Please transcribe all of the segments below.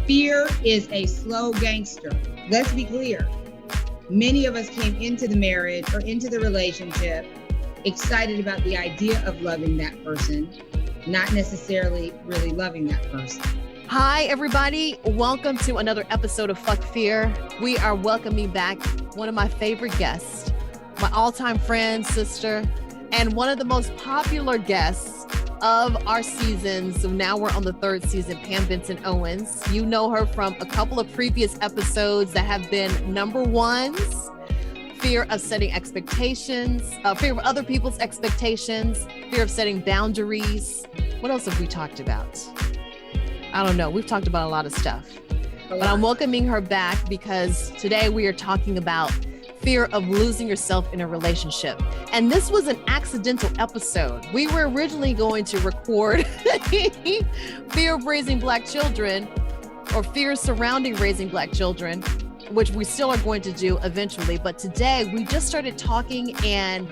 Fear is a slow gangster. Let's be clear. Many of us came into the marriage or into the relationship excited about the idea of loving that person, not necessarily really loving that person. Hi, everybody. Welcome to another episode of Fuck Fear. We are welcoming back one of my favorite guests, my all-time friend, sister, and one of the most popular guests of our season. So now we're on the third season, Pam Benson Owens. You know her from a couple of previous episodes that have been number ones: fear of setting expectations, fear of other people's expectations, fear of setting boundaries. What else have we talked about? I don't know. We've talked about a lot of stuff, but I'm welcoming her back because today we are talking about fear of losing yourself in a relationship. And this was an accidental episode. We were originally going to record fear of raising Black children, or fear surrounding raising Black children, which we still are going to do eventually. But today we just started talking and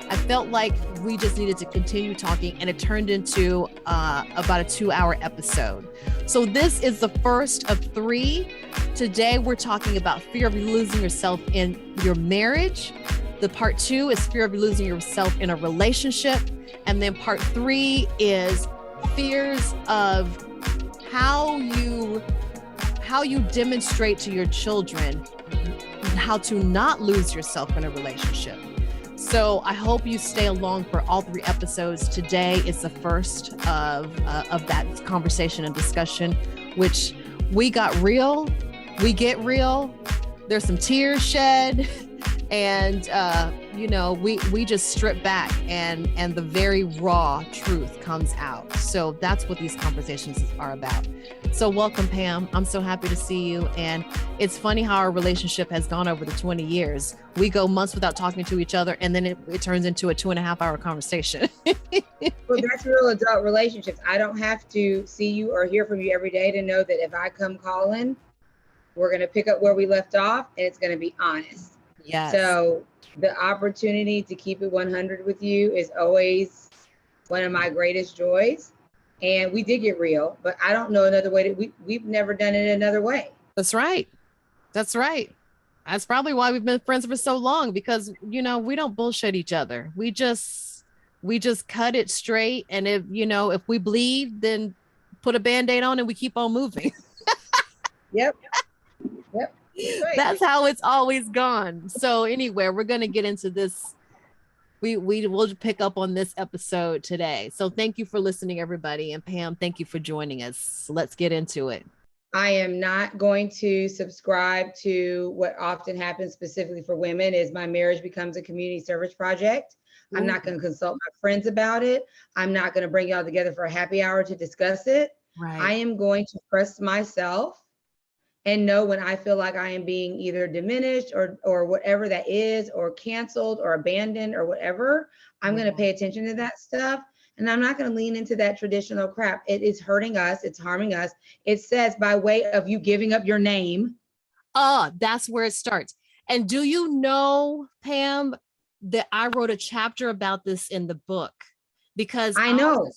I felt like we just needed to continue talking, and it turned into about a 2-hour episode. So this is the first of 3. Today we're talking about fear of losing yourself in your marriage. The part 2 is fear of losing yourself in a relationship. And then part 3 is fears of how you demonstrate to your children how to not lose yourself in a relationship. So I hope you stay along for all 3 episodes. Today is the first of that conversation and discussion, which we got real, we get real. There's some tears shed, and we just strip back, and the very raw truth comes out. So that's what these conversations are about. So welcome, Pam. I'm so happy to see you. And it's funny how our relationship has gone over the 20 years. We go months without talking to each other, and then it turns into a 2.5-hour conversation. Well, that's real adult relationships. I don't have to see you or hear from you every day to know that if I come calling, we're going to pick up where we left off, and it's going to be honest. Yes. So the opportunity to keep it 100 with you is always one of my greatest joys. And we did get real, but I don't know another way we've never done it another way. That's right. That's right. That's probably why we've been friends for so long, because, we don't bullshit each other. We just cut it straight. And if we bleed, then put a Band-Aid on and we keep on moving. Yep. Right. That's how it's always gone. So anyway, we're going to get into this. We will pick up on this episode today. So thank you for listening, everybody. And Pam, thank you for joining us. Let's get into it. I am not going to subscribe to what often happens specifically for women is my marriage becomes a community service project. Ooh. I'm not going to consult my friends about it. I'm not going to bring y'all together for a happy hour to discuss it. Right. I am going to trust myself and know when I feel like I am being either diminished or whatever that is, or canceled or abandoned or whatever. I'm going to pay attention to that stuff. And I'm not going to lean into that traditional crap. It is hurting us. It's harming us. It says by way of you giving up your name. That's where it starts. And do you know, Pam, that I wrote a chapter about this in the book? Because I know.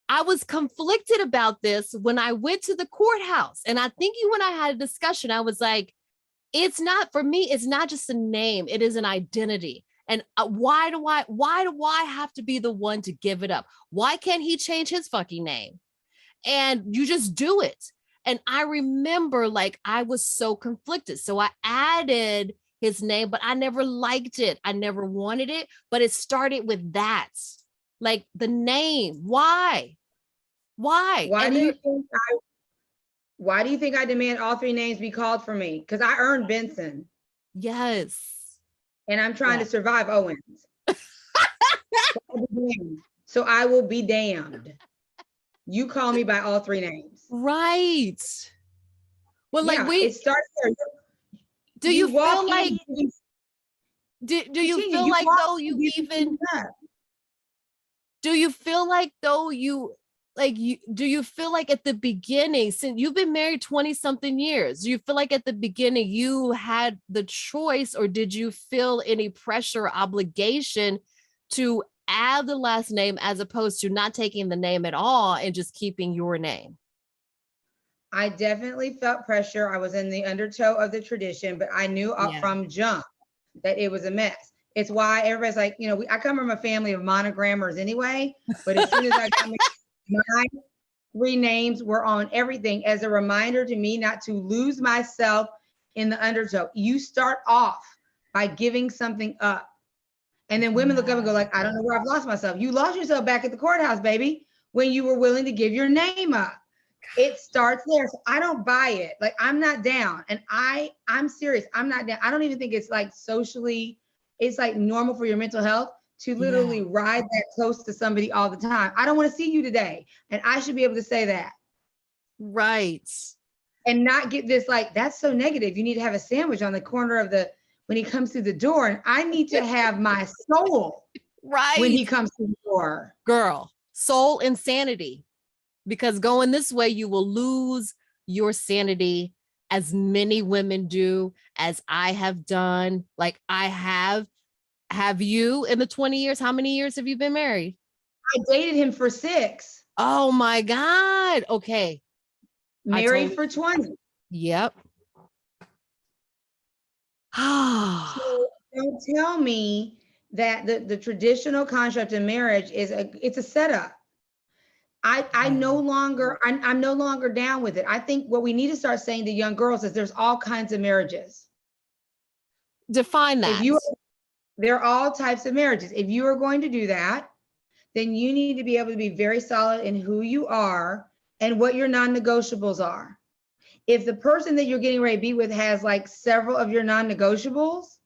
I was conflicted about this when I went to the courthouse. And I think you and I had a discussion. I was like, it's not, for me, it's not just a name. It is an identity. And why do I have to be the one to give it up? Why can't he change his fucking name? And you just do it. And I remember, like, I was so conflicted. So I added his name, but I never liked it. I never wanted it, but it started with that. Like the name. Why? Why do you think I demand all 3 names be called for me? Because I earned Benson. Yes. And I'm trying to survive Owens. So I will be damned. You call me by all 3 names. Right. Well, like it starts there. Do you feel like do you feel like though you even do you feel like though you like you do you feel like at the beginning, since you've been married 20 something years, do you feel like at the beginning you had the choice, or did you feel any pressure or obligation to add the last name as opposed to not taking the name at all and just keeping your name? I definitely felt pressure. I was in the undertow of the tradition, but I knew up from jump that it was a mess. It's why everybody's like, you know, I come from a family of monogrammers anyway, but as soon as I got my 3 names were on everything as a reminder to me not to lose myself in the undertow. You start off by giving something up. And then women look up and go like, I don't know where I've lost myself. You lost yourself back at the courthouse, baby, when you were willing to give your name up. It starts there. So I don't buy it. Like, I'm not down. And I'm serious. I'm not down. I don't even think it's like socially, it's like normal for your mental health to literally ride that close to somebody all the time. I don't want to see you today. And I should be able to say that. Right. And not get this like, that's so negative. You need to have a sandwich on the corner of the, when he comes through the door. And I need to have my soul right when he comes through the door. Girl, soul insanity. Because going this way, you will lose your sanity, as many women do, as I have done. Like I have. Have you in the 20 years? How many years have you been married? I dated him for 6. Oh my God. Okay. Married for 20. Yep. So don't tell me that the traditional construct of marriage is it's a setup. I'm no longer down with it. I think what we need to start saying to young girls is there's all kinds of marriages. Define that. There are all types of marriages. If you are going to do that, then you need to be able to be very solid in who you are and what your non-negotiables are. If the person that you're getting ready to be with has like several of your non-negotiables,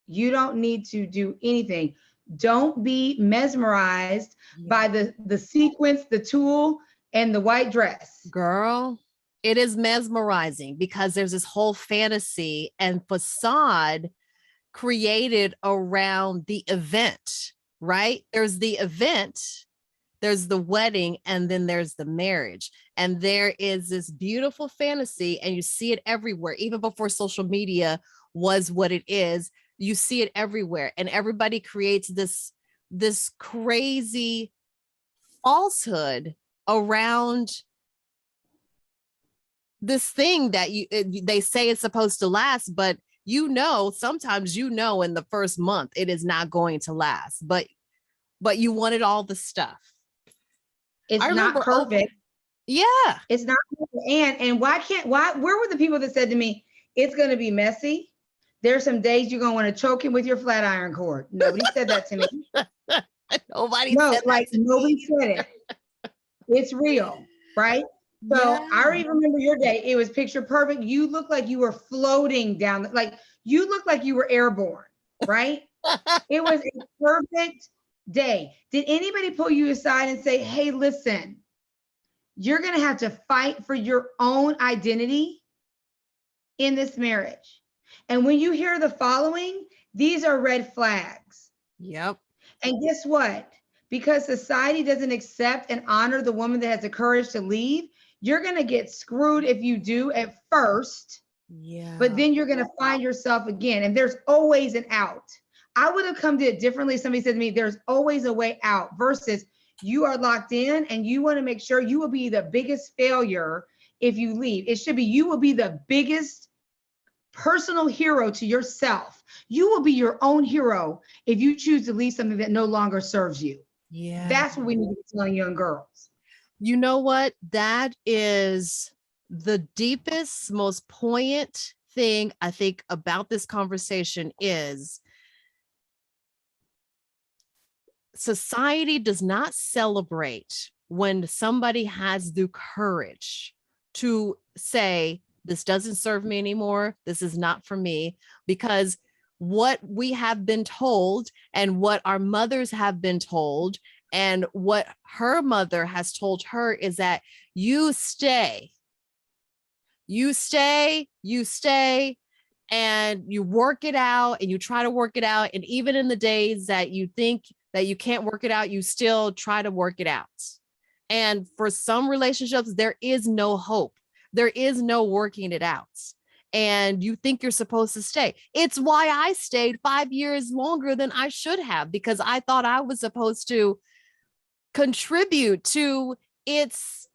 you don't need to do anything. Don't be mesmerized by the sequence, the tulle, and the white dress. Girl, it is mesmerizing because there's this whole fantasy and facade created around the event, right? There's the event, there's the wedding, and then there's the marriage. And there is this beautiful fantasy, and you see it everywhere, even before social media was what it is. You see it everywhere, and everybody creates this crazy falsehood around this thing that they say it's supposed to last, but sometimes in the first month it is not going to last, but you wanted all the stuff. It's not perfect. Yeah. It's not perfect. And where were the people that said to me, it's going to be messy? There's some days you're going to want to choke him with your flat iron cord. Nobody said that to me. Nobody said it. It's real, right? So I remember your day. It was picture perfect. You looked like you were floating down, like you looked like you were airborne, right? It was a perfect day. Did anybody pull you aside and say, hey, listen, you're going to have to fight for your own identity in this marriage? And when you hear the following, these are red flags. Yep. And guess what? Because society doesn't accept and honor the woman that has the courage to leave, you're going to get screwed if you do at first. Yeah. But then you're going to find yourself again. And there's always an out. I would have come to it differently. Somebody said to me, there's always a way out, versus you are locked in and you want to make sure you will be the biggest failure if you leave. It should be, you will be the biggest personal hero to yourself. You will be your own hero if you choose to leave something that no longer serves you. Yeah. That's what we need to be telling young girls. You know what? That is the deepest, most poignant thing I think about this conversation is society does not celebrate when somebody has the courage to say, this doesn't serve me anymore. This is not for me. Because what we have been told and what our mothers have been told and what her mother has told her is that you stay, and you work it out and you try to work it out. And even in the days that you think that you can't work it out, you still try to work it out. And for some relationships, there is no hope. There is no working it out. And you think you're supposed to stay. It's why I stayed 5 years longer than I should have, because I thought I was supposed to contribute to its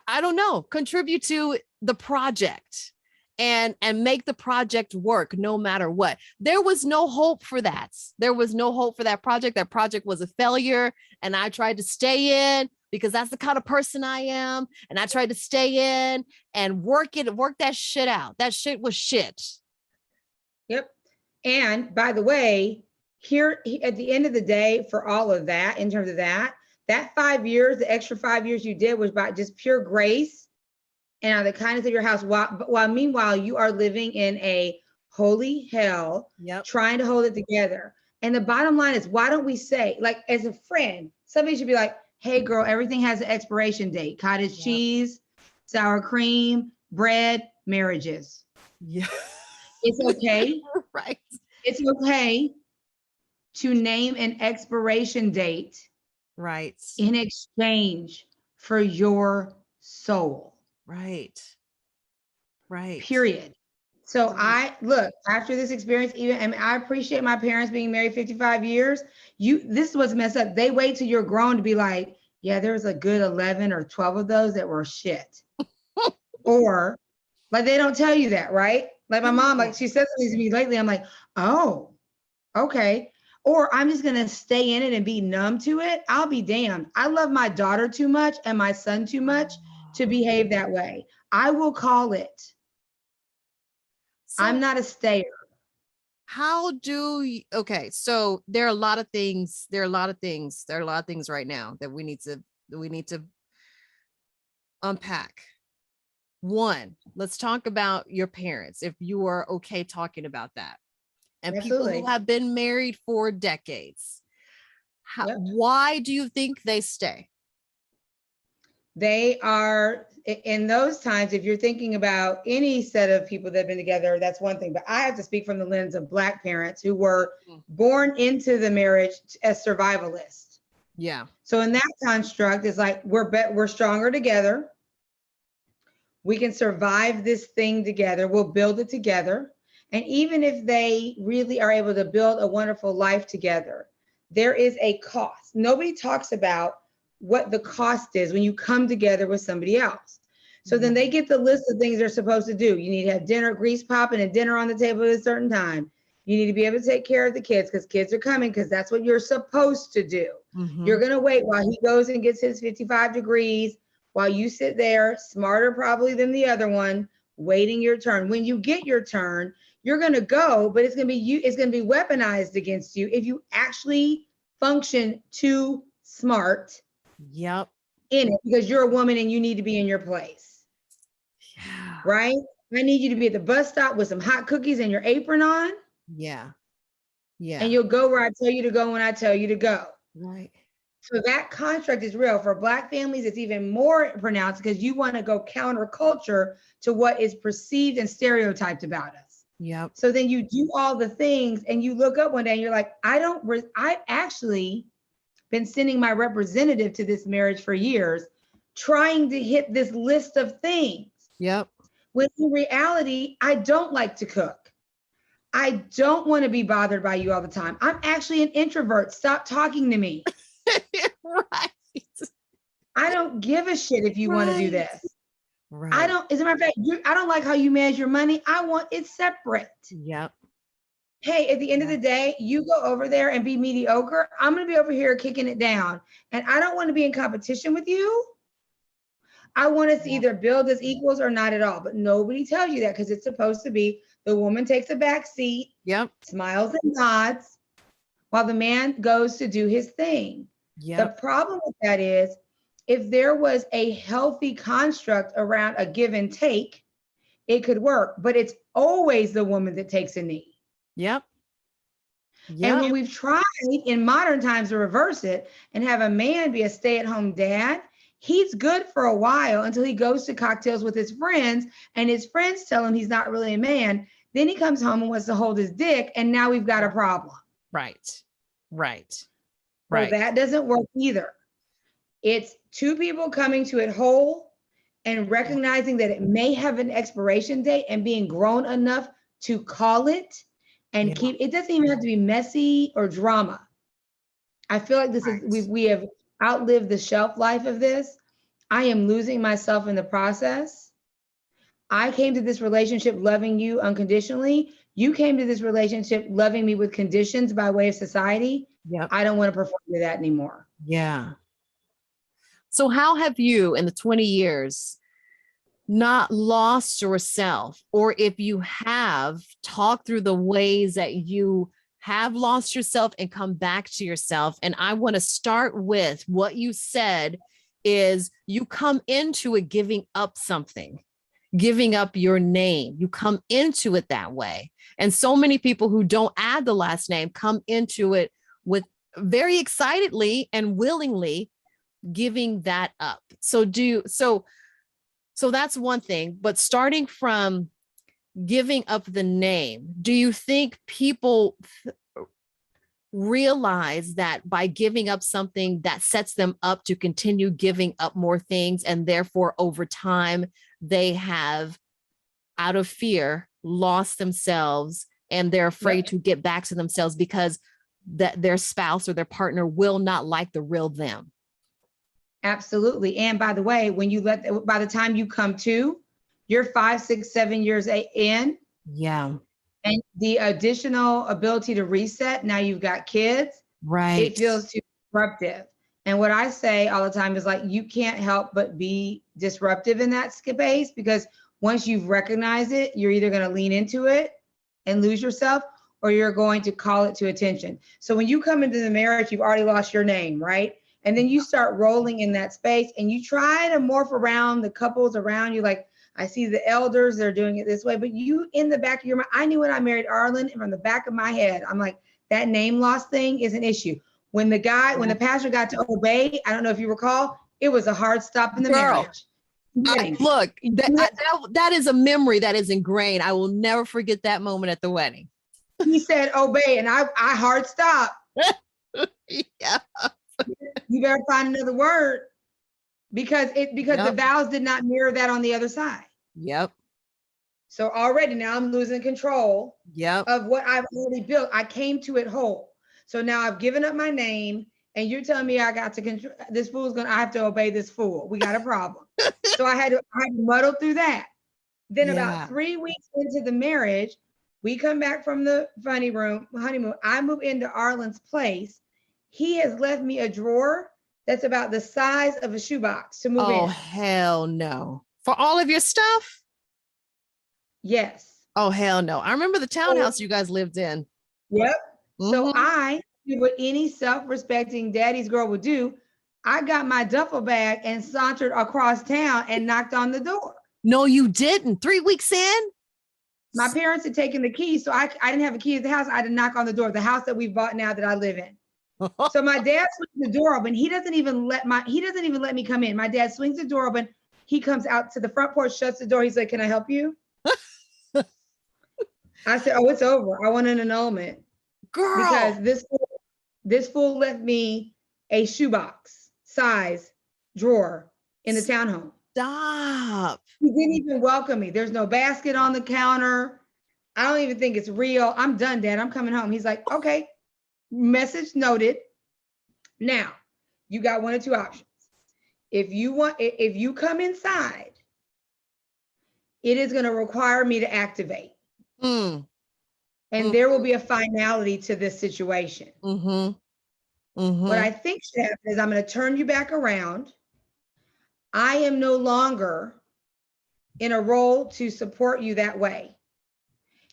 I don't know, contribute to the project and make the project work no matter what. There was no hope for that. There was no hope for that project. That project was a failure. And I tried to stay in because that's the kind of person I am. And I tried to stay in and work that shit out. That shit was shit. Yep. And by the way, here at the end of the day, for all of that, in terms of that 5 years, the extra 5 years you did was by just pure grace and out of the kindness of your house, while meanwhile you are living in a holy hell, trying to hold it together. And the bottom line is, why don't we say, like, as a friend, somebody should be like, hey girl, everything has an expiration date. Cottage cheese, sour cream, bread, marriages. Yeah. It's okay. Right. It's okay to name an expiration date. Right. In exchange for your soul. Right. Right. Period. So I look, after this experience, and I appreciate my parents being married 55 years. This was messed up. They wait till you're grown to be like, yeah, there was a good 11 or 12 of those that were shit. Or like, they don't tell you that, right? Like my mom, like she said something to me lately. I'm like, oh, okay. Or I'm just going to stay in it and be numb to it. I'll be damned. I love my daughter too much and my son too much to behave that way. I will call it. So I'm not a stayer. How do you, okay. So there are a lot of things right now that we need to unpack. One, let's talk about your parents, if you are okay talking about that. And Absolutely. People who have been married for decades. Why do you think they stay? They are, in those times, if you're thinking about any set of people that have been together, that's one thing. But I have to speak from the lens of Black parents who were born into the marriage as survivalists. Yeah. So in that construct, it's like we're stronger together. We can survive this thing together. We'll build it together. And even if they really are able to build a wonderful life together, there is a cost. Nobody talks about what the cost is when you come together with somebody else. So then they get the list of things they're supposed to do. You need to have dinner, grease popping, and dinner on the table at a certain time. You need to be able to take care of the kids because kids are coming, because that's what you're supposed to do. You're going to wait while he goes and gets his 55 degrees, while you sit there, smarter probably than the other one, waiting your turn. When you get your turn, you're going to go, but it's going to be weaponized against you if you actually function too smart. Yep. In it, because you're a woman and you need to be in your place. Yeah. Right? I need you to be at the bus stop with some hot cookies and your apron on. Yeah. Yeah. And you'll go where I tell you to go when I tell you to go. Right. So that construct is real. For Black families, it's even more pronounced because you want to go counterculture to what is perceived and stereotyped about us. Yep. So then you do all the things and you look up one day and you're like, I actually been sending my representative to this marriage for years, trying to hit this list of things. Yep. When in reality, I don't like to cook. I don't want to be bothered by you all the time. I'm actually an introvert. Stop talking to me. Right. I don't give a shit if you want to do this. Right. As a matter of fact, I don't like how you manage your money. I want it separate. Yep. Hey, at the end of the day, you go over there and be mediocre. I'm going to be over here kicking it down. And I don't want to be in competition with you. I want us to either build as equals or not at all. But nobody tells you that because it's supposed to be the woman takes a back seat, smiles and nods, while the man goes to do his thing. The problem with that is, if there was a healthy construct around a give and take, it could work. But it's always the woman that takes a knee. Yep. And when we've tried in modern times to reverse it and have a man be a stay-at-home dad, he's good for a while until he goes to cocktails with his friends and his friends tell him he's not really a man. Then he comes home and wants to hold his dick, and now we've got a problem. Right. Right. Right. So that doesn't work either. It's two people coming to it whole and recognizing that it may have an expiration date and being grown enough to call it and keep it. Doesn't even have to be messy or drama. I feel like this is we have outlived the shelf life of this. I am losing myself in the process. I came to this relationship loving you unconditionally. You came to this relationship loving me with conditions by way of society. Yep. I don't want to perform to that anymore. Yeah. So how have you in the 20 years not lost yourself? Or if you have, talked through the ways that you have lost yourself and come back to yourself. And I want to start with what you said is you come into it giving up something, giving up your name. You come into it that way. And so many people who don't add the last name come into it with very excitedly and willingly giving that up. So that's one thing, but starting from giving up the name, do you think people realize that by giving up something that sets them up to continue giving up more things, and therefore over time they have, out of fear, lost themselves and they're afraid to get back to themselves because that their spouse or their partner will not like the real them? Absolutely. And by the way, by the time you come to, you're 5, 6, 7 years in. Yeah. And the additional ability to reset, now you've got kids. Right. It feels too disruptive. And what I say all the time is like, you can't help but be disruptive in that space, because once you've recognized it, you're either going to lean into it and lose yourself, or you're going to call it to attention. So when you come into the marriage, you've already lost your name, right? And then you start rolling in that space and you try to morph around the couples around you. Like, I see the elders, they're doing it this way, but you, in the back of your mind, I knew when I married Arlen, and from the back of my head, I'm like, that name loss thing is an issue. When the pastor got to obey, I don't know if you recall, it was a hard stop in the marriage. Look, that is a memory that is ingrained. I will never forget that moment at the wedding. He said, obey, and I hard stop. Yeah. You better find another word, because the vows did not mirror that on the other side. Yep. So already now I'm losing control of what I've already built. I came to it whole. So now I've given up my name, and you're telling me I got to control this fool's I have to obey this fool. We got a problem. So I had to muddle through that. Then about 3 weeks into the marriage, we come back from the honeymoon. I move into Arlen's place. He has left me a drawer that's about the size of a shoebox to move in. Oh, hell no. For all of your stuff? Yes. Oh, hell no. I remember the townhouse you guys lived in. Yep. So I did what any self-respecting daddy's girl would do. I got my duffel bag and sauntered across town and knocked on the door. No, you didn't. 3 weeks in? My parents had taken the keys, so I didn't have a key to the house. I had to knock on the door, the house that we've bought now that I live in. So my dad swings the door open. He doesn't even let me come in. My dad swings the door open. He comes out to the front porch, shuts the door. He's like, "Can I help you?" I said, "Oh, it's over. I want an annulment." Girl. Because this fool left me a shoebox size drawer in the townhome. Stop. He didn't even welcome me. There's no basket on the counter. I don't even think it's real. I'm done, Dad. I'm coming home. He's like, "Okay. Message noted." Now, you got one or two options. If you come inside, it is going to require me to activate. And there will be a finality to this situation. What I think should happen is I'm going to turn you back around. I am no longer in a role to support you that way.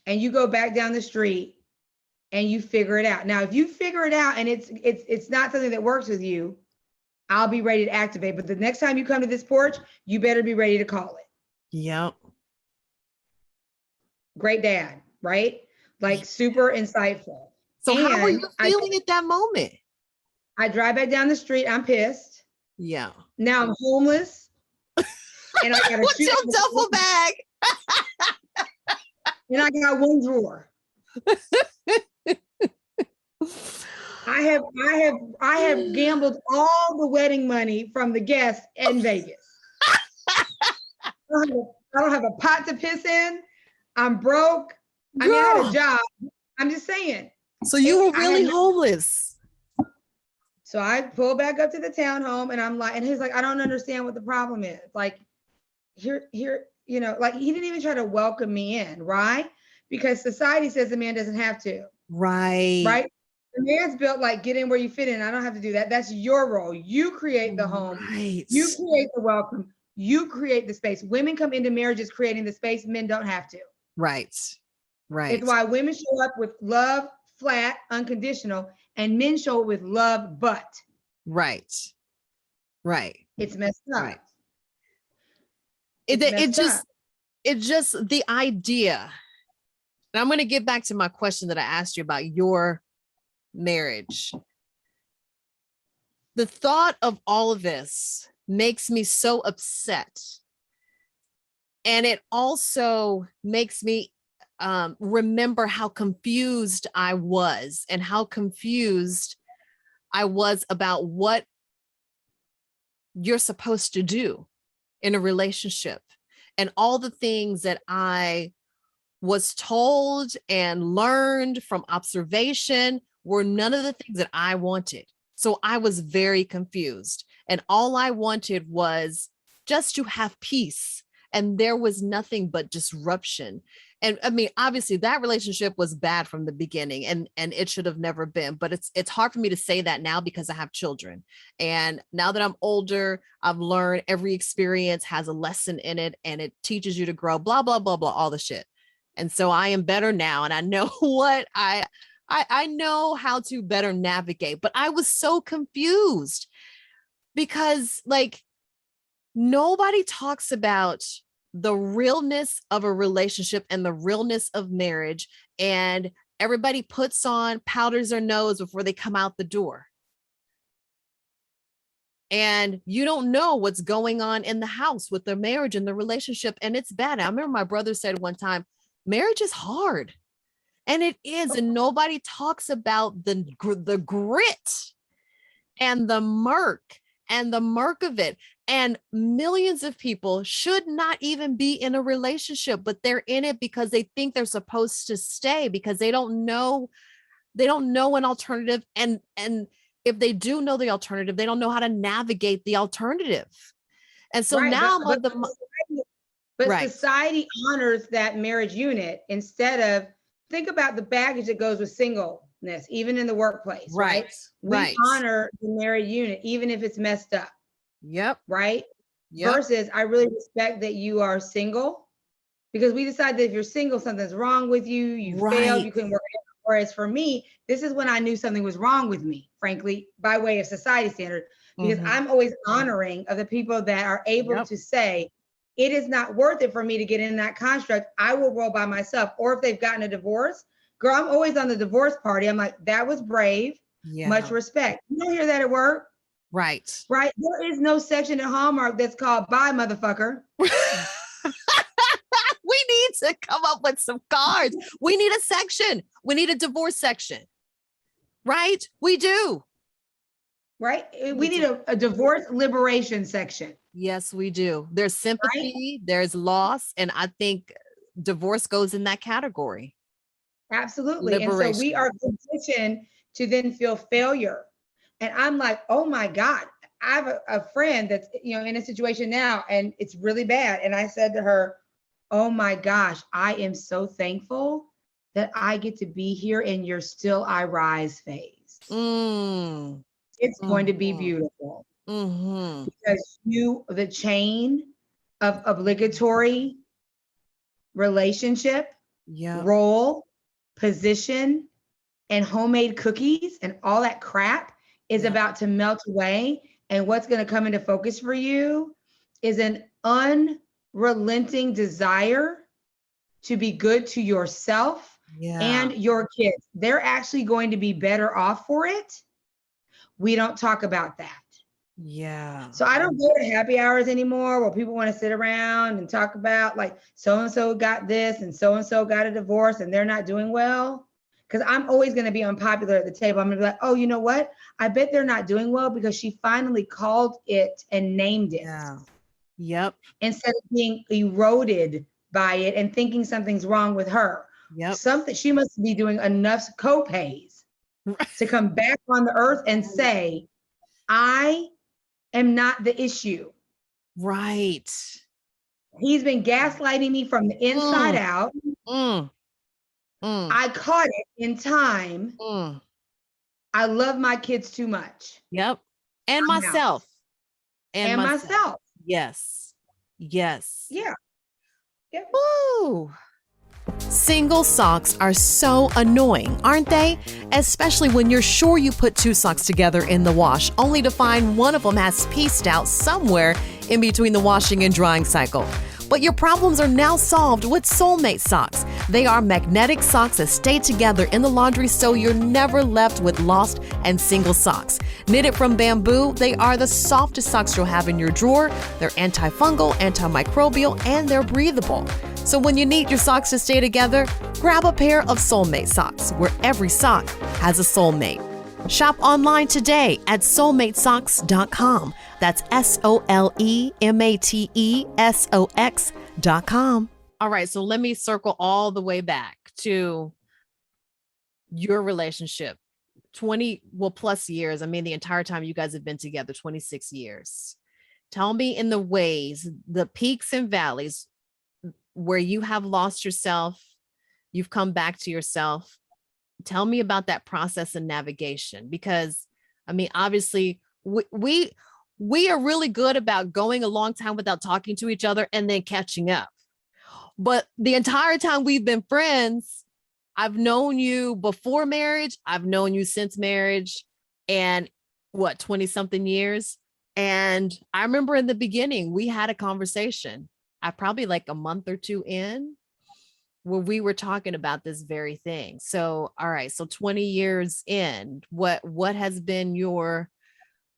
And you go back down the street and you figure it out. Now, if you figure it out and it's not something that works with you, I'll be ready to activate. But the next time you come to this porch, you better be ready to call it. Yep. Great dad, right? Like super insightful. So how are you feeling at that moment? I drive back down the street. I'm pissed. Yeah. Now I'm homeless. And I got what's your duffel bag? And I got one drawer. I have gambled all the wedding money from the guests in Vegas. I don't have a pot to piss in. I'm broke. Girl. I mean, I had a job. I'm just saying. So you were really homeless. So I pull back up to the townhome and I'm like, and he's like, I don't understand what the problem is. Like, here, you know, like he didn't even try to welcome me in, right? Because society says the man doesn't have to. Right. Right? The man's built like get in where you fit in. I don't have to do that. That's your role. You create the home. Right. You create the welcome. You create the space. Women come into marriages creating the space. Men don't have to. Right. Right. It's why women show up with love, flat, unconditional, and men show up with love, but. Right. Right. It's messed up. Right. It just the idea. And I'm going to get back to my question that I asked you about your marriage. The thought of all of this makes me so upset. And it also makes me remember how confused I was and how confused I was about what you're supposed to do in a relationship and all the things that I was told and learned from observation were none of the things that I wanted. So I was very confused. And all I wanted was just to have peace. And there was nothing but disruption. And I mean, obviously that relationship was bad from the beginning and it should have never been, but it's hard for me to say that now because I have children. And now that I'm older, I've learned every experience has a lesson in it and it teaches you to grow, blah, blah, blah, blah, all the shit. And so I am better now. And I know what I know how to better navigate, but I was so confused because like nobody talks about the realness of a relationship and the realness of marriage. And everybody puts on powders their nose before they come out the door. And you don't know what's going on in the house with the marriage and the relationship. And it's bad. I remember my brother said one time, marriage is hard. And it is. And nobody talks about the grit and the murk of it. And millions of people should not even be in a relationship, but they're in it because they think they're supposed to stay because they don't know an alternative. And if they do know the alternative, they don't know how to navigate the alternative. And so right, now but society honors that marriage unit instead of think about the baggage that goes with singleness, even in the workplace, right? We honor the married unit, even if it's messed up. Yep. Right. Yep. Versus I really respect that you are single because we decide that if you're single, something's wrong with you. You failed. You couldn't work. Whereas for me, this is when I knew something was wrong with me, frankly, by way of society standard, because I'm always honoring of the people that are able to say, it is not worth it for me to get in that construct. I will roll by myself. Or if they've gotten a divorce, girl, I'm always on the divorce party. I'm like, that was brave. Yeah. Much respect. You don't hear that at work. Right. Right. There is no section at Hallmark that's called bye, motherfucker. We need to come up with some cards. We need a section. We need a divorce section. Right? We do. Right? We need a divorce liberation section. Yes, we do. There's sympathy, there's loss, and I think divorce goes in that category. Absolutely. Liberation. And so we are conditioned to then feel failure. And I'm like, oh my God, I have a friend that's, in a situation now and it's really bad. And I said to her, oh my gosh, I am so thankful that I get to be here in your still I rise phase. It's going to be beautiful. Because the chain of obligatory relationship, role, position, and homemade cookies and all that crap is about to melt away. And what's going to come into focus for you is an unrelenting desire to be good to yourself and your kids. They're actually going to be better off for it. We don't talk about that. Yeah. So I don't go to happy hours anymore where people want to sit around and talk about like so-and-so got this and so-and-so got a divorce and they're not doing well. Because I'm always going to be unpopular at the table. I'm going to be like, oh, you know what? I bet they're not doing well because she finally called it and named it. Yeah. Yep. Instead of being eroded by it and thinking something's wrong with her. Yep. She must be doing enough co-pays to come back on the earth and say, I am not the issue. Right. He's been gaslighting me from the inside out. I caught it in time. I love my kids too much. Yep. And myself. And myself. Yes. Yes. Yeah. Yeah. Woo. Single socks are so annoying, aren't they? Especially when you're sure you put two socks together in the wash, only to find one of them has pieced out somewhere in between the washing and drying cycle. But your problems are now solved with Soulmate socks. They are magnetic socks that stay together in the laundry so you're never left with lost and single socks. Knitted from bamboo, they are the softest socks you'll have in your drawer. They're antifungal, antimicrobial, and they're breathable. So when you need your socks to stay together, grab a pair of Soulmate socks, where every sock has a soulmate. Shop online today at soulmatesocks.com. That's SOLEMATESOX.com. All right, so let me circle all the way back to your relationship. 20 plus years. I mean, the entire time you guys have been together, 26 years. Tell me in the ways, the peaks and valleys where you have lost yourself, you've come back to yourself. Tell me about that process and navigation, because I mean, obviously we are really good about going a long time without talking to each other and then catching up. But the entire time we've been friends, I've known you before marriage, I've known you since marriage, and 20 something years. And I remember in the beginning, we had a conversation, I probably like a month or two in, where we were talking about this very thing. So, all right. So 20 years in, what has been your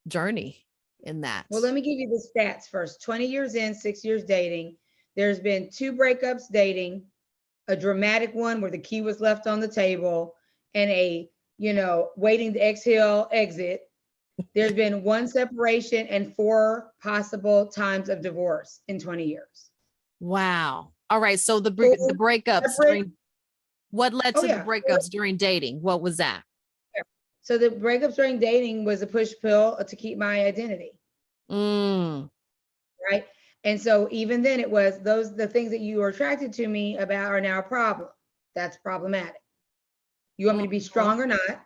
journey in that? Well, let me give you the stats first. 20 years in, 6 years dating. There's been 2 breakups dating, a dramatic one where the key was left on the table, and a, waiting to exhale exit. There's been 1 separation and 4 possible times of divorce in 20 years. Wow. All right. So the breakups what led to the breakups during dating? What was that? So the breakups during dating was a push pill to keep my identity. Right. And so even then it was the things that you were attracted to me about are now a problem. That's problematic. You want me to be strong or not?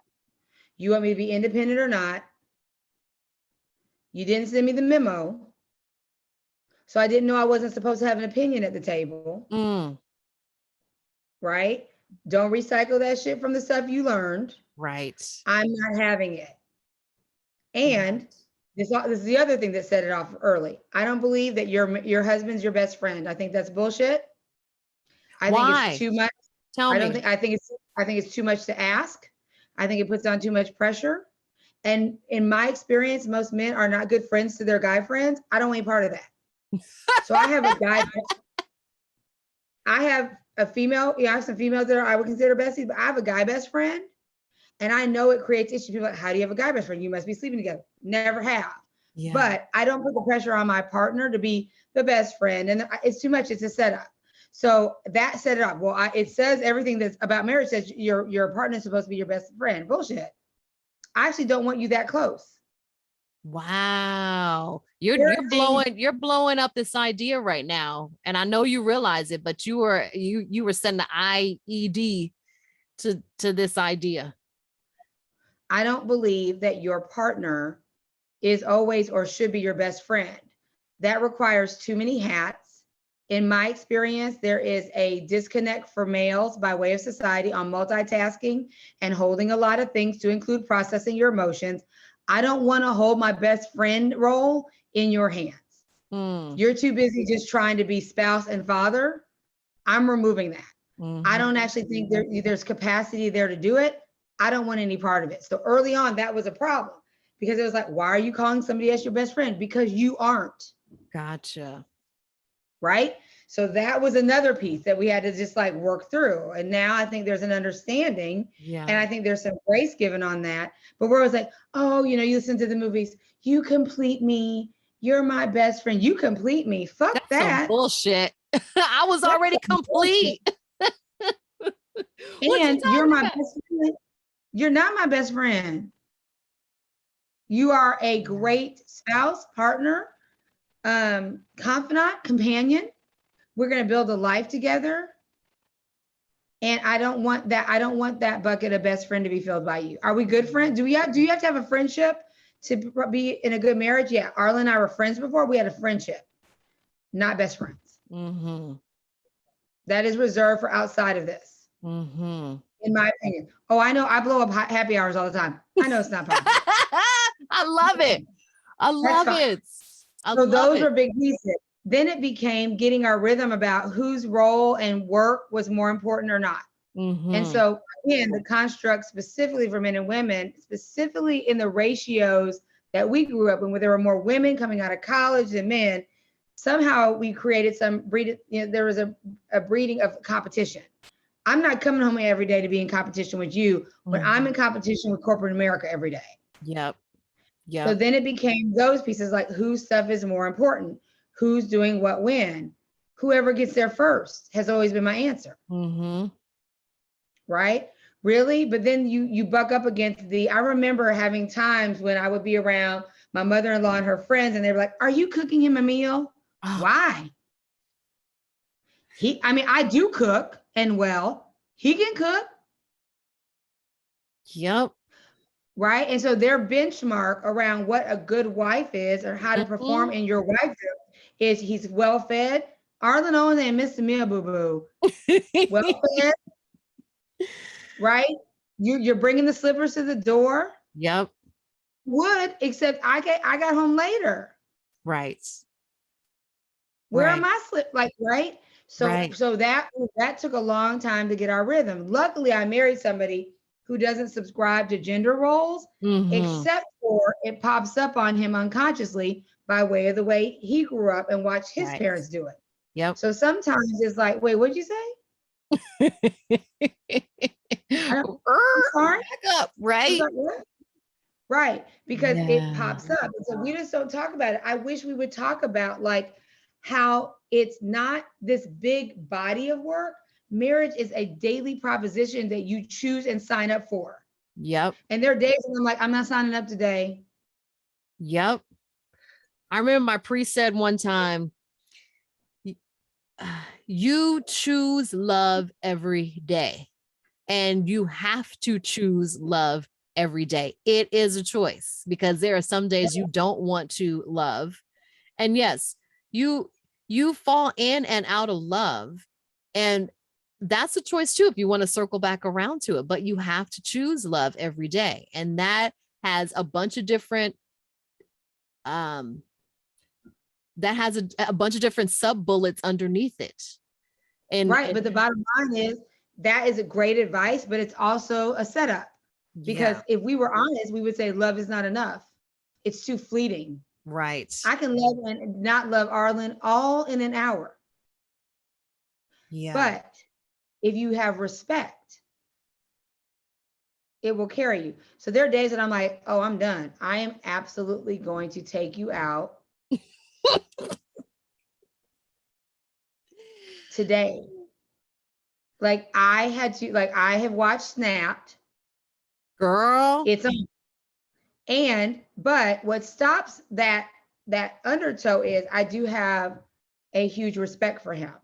You want me to be independent or not? You didn't send me the memo. So I didn't know I wasn't supposed to have an opinion at the table. Right? Don't recycle that shit from the stuff you learned. Right. I'm not having it. And this is the other thing that set it off early. I don't believe that your husband's your best friend. I think that's bullshit. I think it's too much. I think it's too much to ask. I think it puts on too much pressure. And in my experience, most men are not good friends to their guy friends. I don't want any part of that. So I have a guy. I have a female. I have some females that I would consider besties, but I have a guy best friend, and I know it creates issues. People are like, how do you have a guy best friend? You must be sleeping together. Never have. Yeah. But I don't put the pressure on my partner to be the best friend, and it's too much. It's a setup. So that set it up. Well, it says everything that's about marriage says your partner is supposed to be your best friend. Bullshit. I actually don't want you that close. Wow. You're blowing up this idea right now. And I know you realize it, but you were sending the IED to this idea. I don't believe that your partner is always or should be your best friend. That requires too many hats. In my experience, there is a disconnect for males by way of society on multitasking and holding a lot of things, to include processing your emotions. I don't want to hold my best friend role in your hands. You're too busy just trying to be spouse and father. I'm removing that. I don't actually think there's capacity there to do it. I don't want any part of it. So early on, that was a problem, because it was like, why are you calling somebody else your best friend? Because you aren't. Gotcha. Right? So that was another piece that we had to just like work through. And now I think there's an understanding. Yeah. And I think there's some grace given on that. But where it was like, oh, you listen to the movies, you complete me. You're my best friend. You complete me. Fuck That's that. Some bullshit. I was already complete. And you're my best friend. You're not my best friend. You are a great spouse, partner, confidant, companion. We're going to build a life together. And I don't want that bucket of best friend to be filled by you. Are we good friends? Do you have to have a friendship to be in a good marriage? Yeah. Arlen and I were friends before. We had a friendship, not best friends. Mm-hmm. That is reserved for outside of this. Mm-hmm. In my opinion. Oh, I know. I blow up happy hours all the time. I know it's not possible. I love it. I love it. So those were big pieces. Then it became getting our rhythm about whose role and work was more important or not. Mm-hmm. And so again, the construct specifically for men and women, specifically in the ratios that we grew up in, where there were more women coming out of college than men, somehow we created there was a breeding of competition. I'm not coming home every day to be in competition with you when I'm in competition with corporate America every day. Yep. Yeah. So then it became those pieces, like whose stuff is more important, who's doing what when, whoever gets there first has always been my answer. Mm-hmm. Right? Really? But then you buck up against I remember having times when I would be around my mother-in-law and her friends, and they were like, "Are you cooking him a meal?" Oh. Why? I do cook, and well, he can cook. Yep. Right? And so their benchmark around what a good wife is or how to perform in your wifehood is he's well-fed. Arlen Owens ain't missed a meal, boo-boo. Well-fed. Right? You're bringing the slippers to the door. Yep. Would, except I got home later. Right. Where are my slip? Right? So right. So that took a long time to get our rhythm. Luckily, I married somebody who doesn't subscribe to gender roles, except for it pops up on him unconsciously by way of the way he grew up and watched his parents do it. Yep. So sometimes it's like, wait, what'd you say? I'm sorry. Back up, right? Right, because it pops up. And so we just don't talk about it. I wish we would talk about like how it's not this big body of work. Marriage is a daily proposition that you choose and sign up for. Yep. And there are days when I'm like, I'm not signing up today. Yep. I remember my priest said one time, you choose love every day, and you have to choose love every day. It is a choice, because there are some days you don't want to love. And yes, you fall in and out of love, and that's a choice too, if you want to circle back around to it, but you have to choose love every day. And that has a bunch of different, a bunch of different sub bullets underneath it. But the bottom line is that is a great advice, but it's also a setup, because if we were honest, we would say love is not enough. It's too fleeting. Right. I can love and not love Arlen all in an hour. Yeah. But if you have respect, it will carry you. So there are days that I'm like, oh, I'm done. I am absolutely going to take you out today. Like I have watched Snapped. Girl. It's on. But what stops that Undertow is I do have a huge respect for him.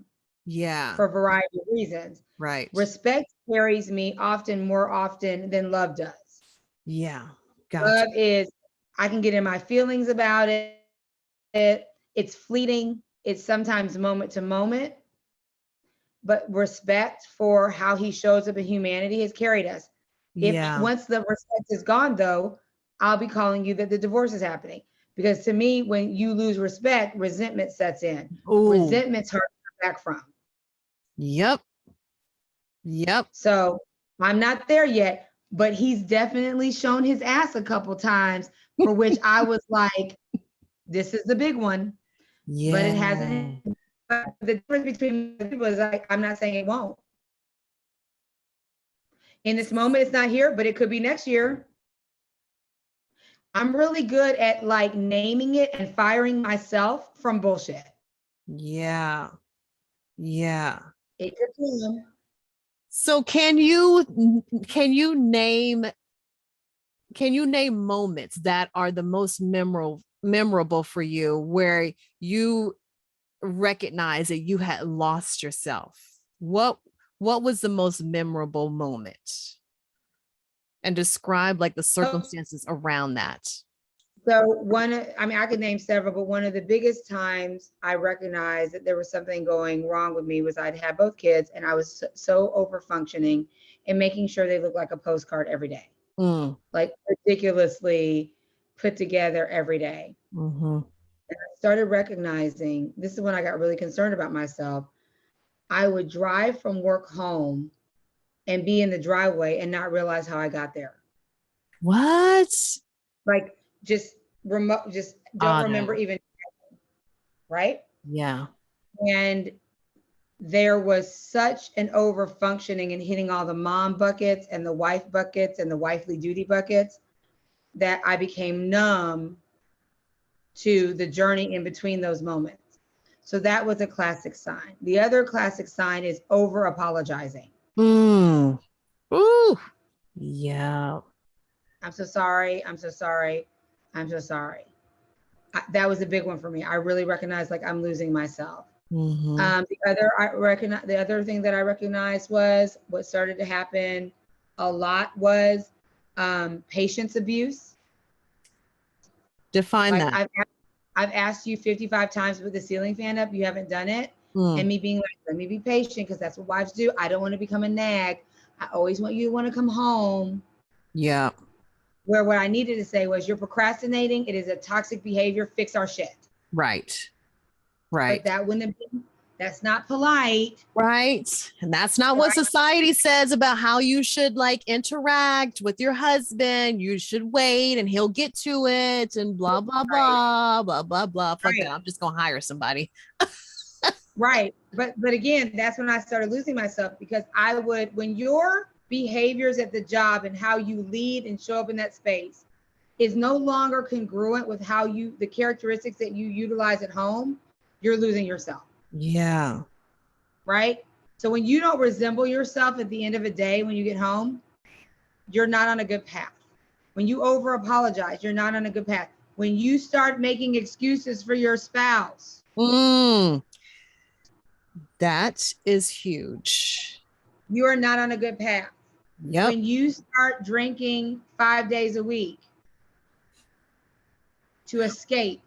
Yeah. For a variety of reasons. Right. Respect carries me more often than love does. Yeah. Gotcha. Love is, I can get in my feelings about it. It's fleeting. It's sometimes moment to moment. But respect for how he shows up in humanity has carried us. Once the respect is gone, though, I'll be calling you that the divorce is happening. Because to me, when you lose respect, resentment sets in. Ooh. Resentment's hard to come back from. Yep. So I'm not there yet, but he's definitely shown his ass a couple times, for which I was like, this is the big one. Yeah. But it hasn't. But the difference between people is like, I'm not saying it won't. In this moment, it's not here, but it could be next year. I'm really good at like naming it and firing myself from bullshit. Yeah. It could come. So can you name can you name moments that are the most memorable for you where you recognize that you had lost yourself? What was the most memorable moment? And describe like the circumstances around that. So I could name several, but one of the biggest times I recognized that there was something going wrong with me was I'd had both kids and I was so over functioning and making sure they looked like a postcard every day. Like ridiculously put together every day. And I started recognizing, this is when I got really concerned about myself. I would drive from work home and be in the driveway and not realize how I got there. What? Like just don't remember even, right? Yeah. And there was such an over functioning and hitting all the mom buckets and the wife buckets and the wifely duty buckets that I became numb to the journey in between those moments. So that was a classic sign. The other classic sign is over apologizing. Ooh. Yeah. I'm so sorry. I'm so sorry. I'm so sorry. That was a big one for me. I really recognized like I'm losing myself. The other thing that I recognized was what started to happen a lot was patience abuse. Define like that. I've asked you 55 times to put the ceiling fan up. You haven't done it. And me being like, let me be patient because that's what wives do. I don't want to become a nag. I always want you to want to come home. Yeah. Where what I needed to say was, you're procrastinating. It is a toxic behavior. Fix our shit. Right. But that wouldn't have been, that's not polite. Right. And that's not what society says about how you should like interact with your husband. You should wait and he'll get to it and blah, blah, blah, blah, blah, blah. Fuck that. I'm just going to hire somebody. Right. But again, that's when I started losing myself, because when your behaviors at the job and how you lead and show up in that space is no longer congruent with the characteristics that you utilize at home, you're losing yourself. Yeah. Right. So when you don't resemble yourself at the end of a day, when you get home, you're not on a good path. When you over apologize, you're not on a good path. When you start making excuses for your spouse. That is huge. You are not on a good path. Yep. When you start drinking 5 days a week to escape,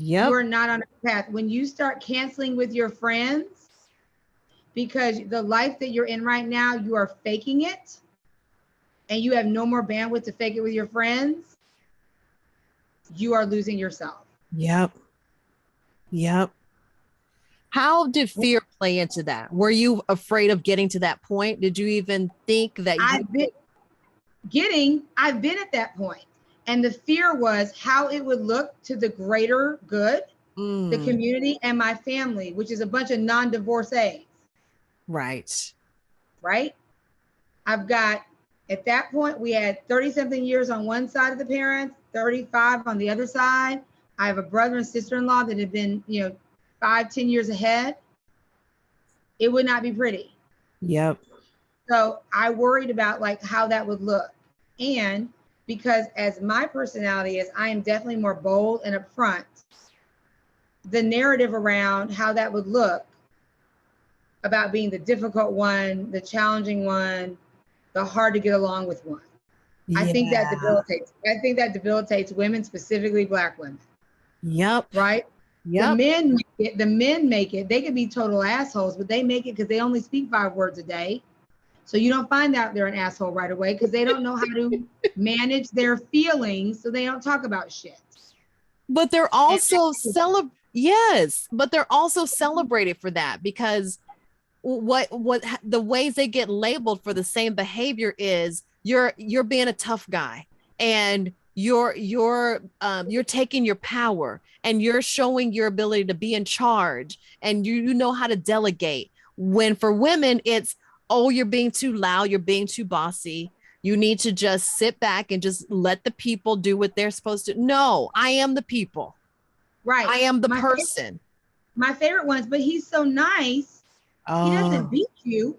you are not on a path. When you start canceling with your friends because the life that you're in right now, you are faking it and you have no more bandwidth to fake it with your friends, you are losing yourself. Yep. How did fear play into that? Were you afraid of getting to that point? Did you even think that I've been at that point. And the fear was how it would look to the greater good, the community and my family, which is a bunch of non-divorcees. Right. I've got, at that point, we had 30-something years on one side of the parents, 35 on the other side. I have a brother and sister-in-law that have been, 5-10 years ahead. It would not be pretty. Yep. So I worried about like how that would look. And because as my personality is, I am definitely more bold and upfront, the narrative around how that would look about being the difficult one, the challenging one, the hard to get along with one. Yeah. I think that debilitates women, specifically Black women. Yep. Right? Yep. The men make it. They could be total assholes, but they make it because they only speak 5 words a day. So you don't find out they're an asshole right away because they don't know how to manage their feelings, so they don't talk about shit. But they're also celebrated for that, because what the ways they get labeled for the same behavior is you're being a tough guy and you're taking your power and you're showing your ability to be in charge and you know how to delegate. When for women it's, oh, you're being too loud, you're being too bossy. You need to just sit back and just let the people do what they're supposed to. No, I am the people. Right. I am the person. My favorite ones, but he's so nice. He doesn't beat you.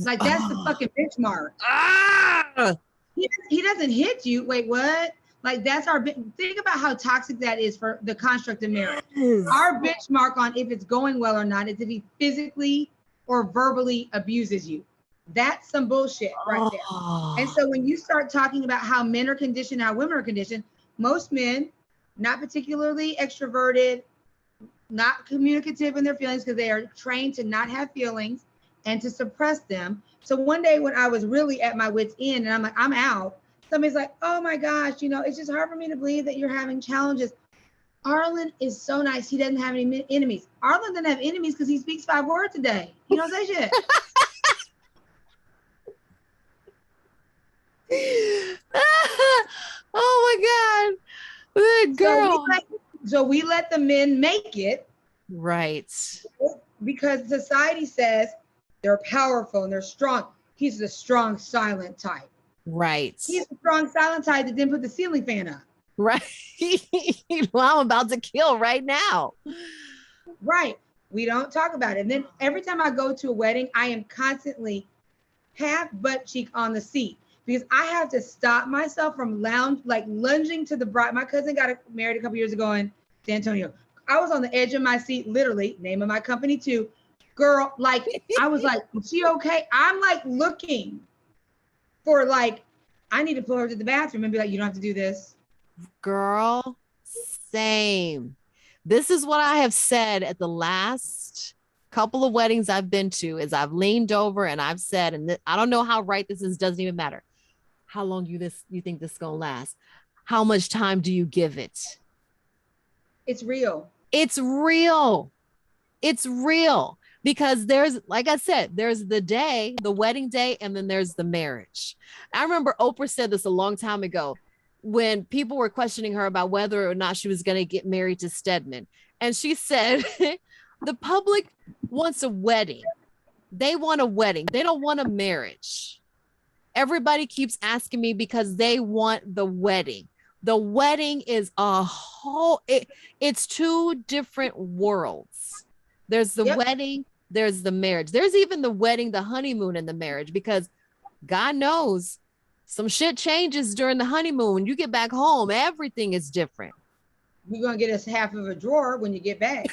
Like that's the fucking bitch mark. He doesn't hit you. Wait, what? Like that's our think about how toxic that is for the construct of marriage. Yes. Our benchmark on if it's going well or not is if he physically or verbally abuses you. That's some bullshit right there. And so when you start talking about how men are conditioned, how women are conditioned, most men, not particularly extroverted, not communicative in their feelings because they are trained to not have feelings and to suppress them. So one day when I was really at my wit's end and I'm like, I'm out, somebody's like, oh my gosh, you know, it's just hard for me to believe that you're having challenges. Arlen is so nice. He doesn't have any enemies. Arlen doesn't have enemies because he speaks 5 words a day. He don't say shit. Oh my God. Good girl. So we let the men make it. Right. Because society says they're powerful and they're strong. He's the strong, silent type. Right. He's the strong, silent type that didn't put the ceiling fan up. Right. Well, I'm about to kill right now. Right. We don't talk about it. And then every time I go to a wedding, I am constantly half butt cheek on the seat because I have to stop myself from lunging to the bride. My cousin got married a couple years ago in San Antonio. I was on the edge of my seat, literally, name of my company too. Girl, like, I was like, is she okay? I'm like looking for like, I need to pull her to the bathroom and be like, you don't have to do this. Girl, same. This is what I have said at the last couple of weddings I've been to is I've leaned over and I've said, and I don't know how right this is, doesn't even matter. How long you think this is gonna last? How much time do you give it? It's real. It's real. It's real. Because there's, like I said, there's the day, the wedding day, and then there's the marriage. I remember Oprah said this a long time ago when people were questioning her about whether or not she was going to get married to Stedman. And she said, the public wants a wedding. They want a wedding. They don't want a marriage. Everybody keeps asking me because they want the wedding. The wedding is it's 2 different worlds. There's the wedding, there's the marriage. There's even the wedding, the honeymoon, and the marriage, because God knows some shit changes during the honeymoon. When you get back home, everything is different. You're going to get us half of a drawer when you get back.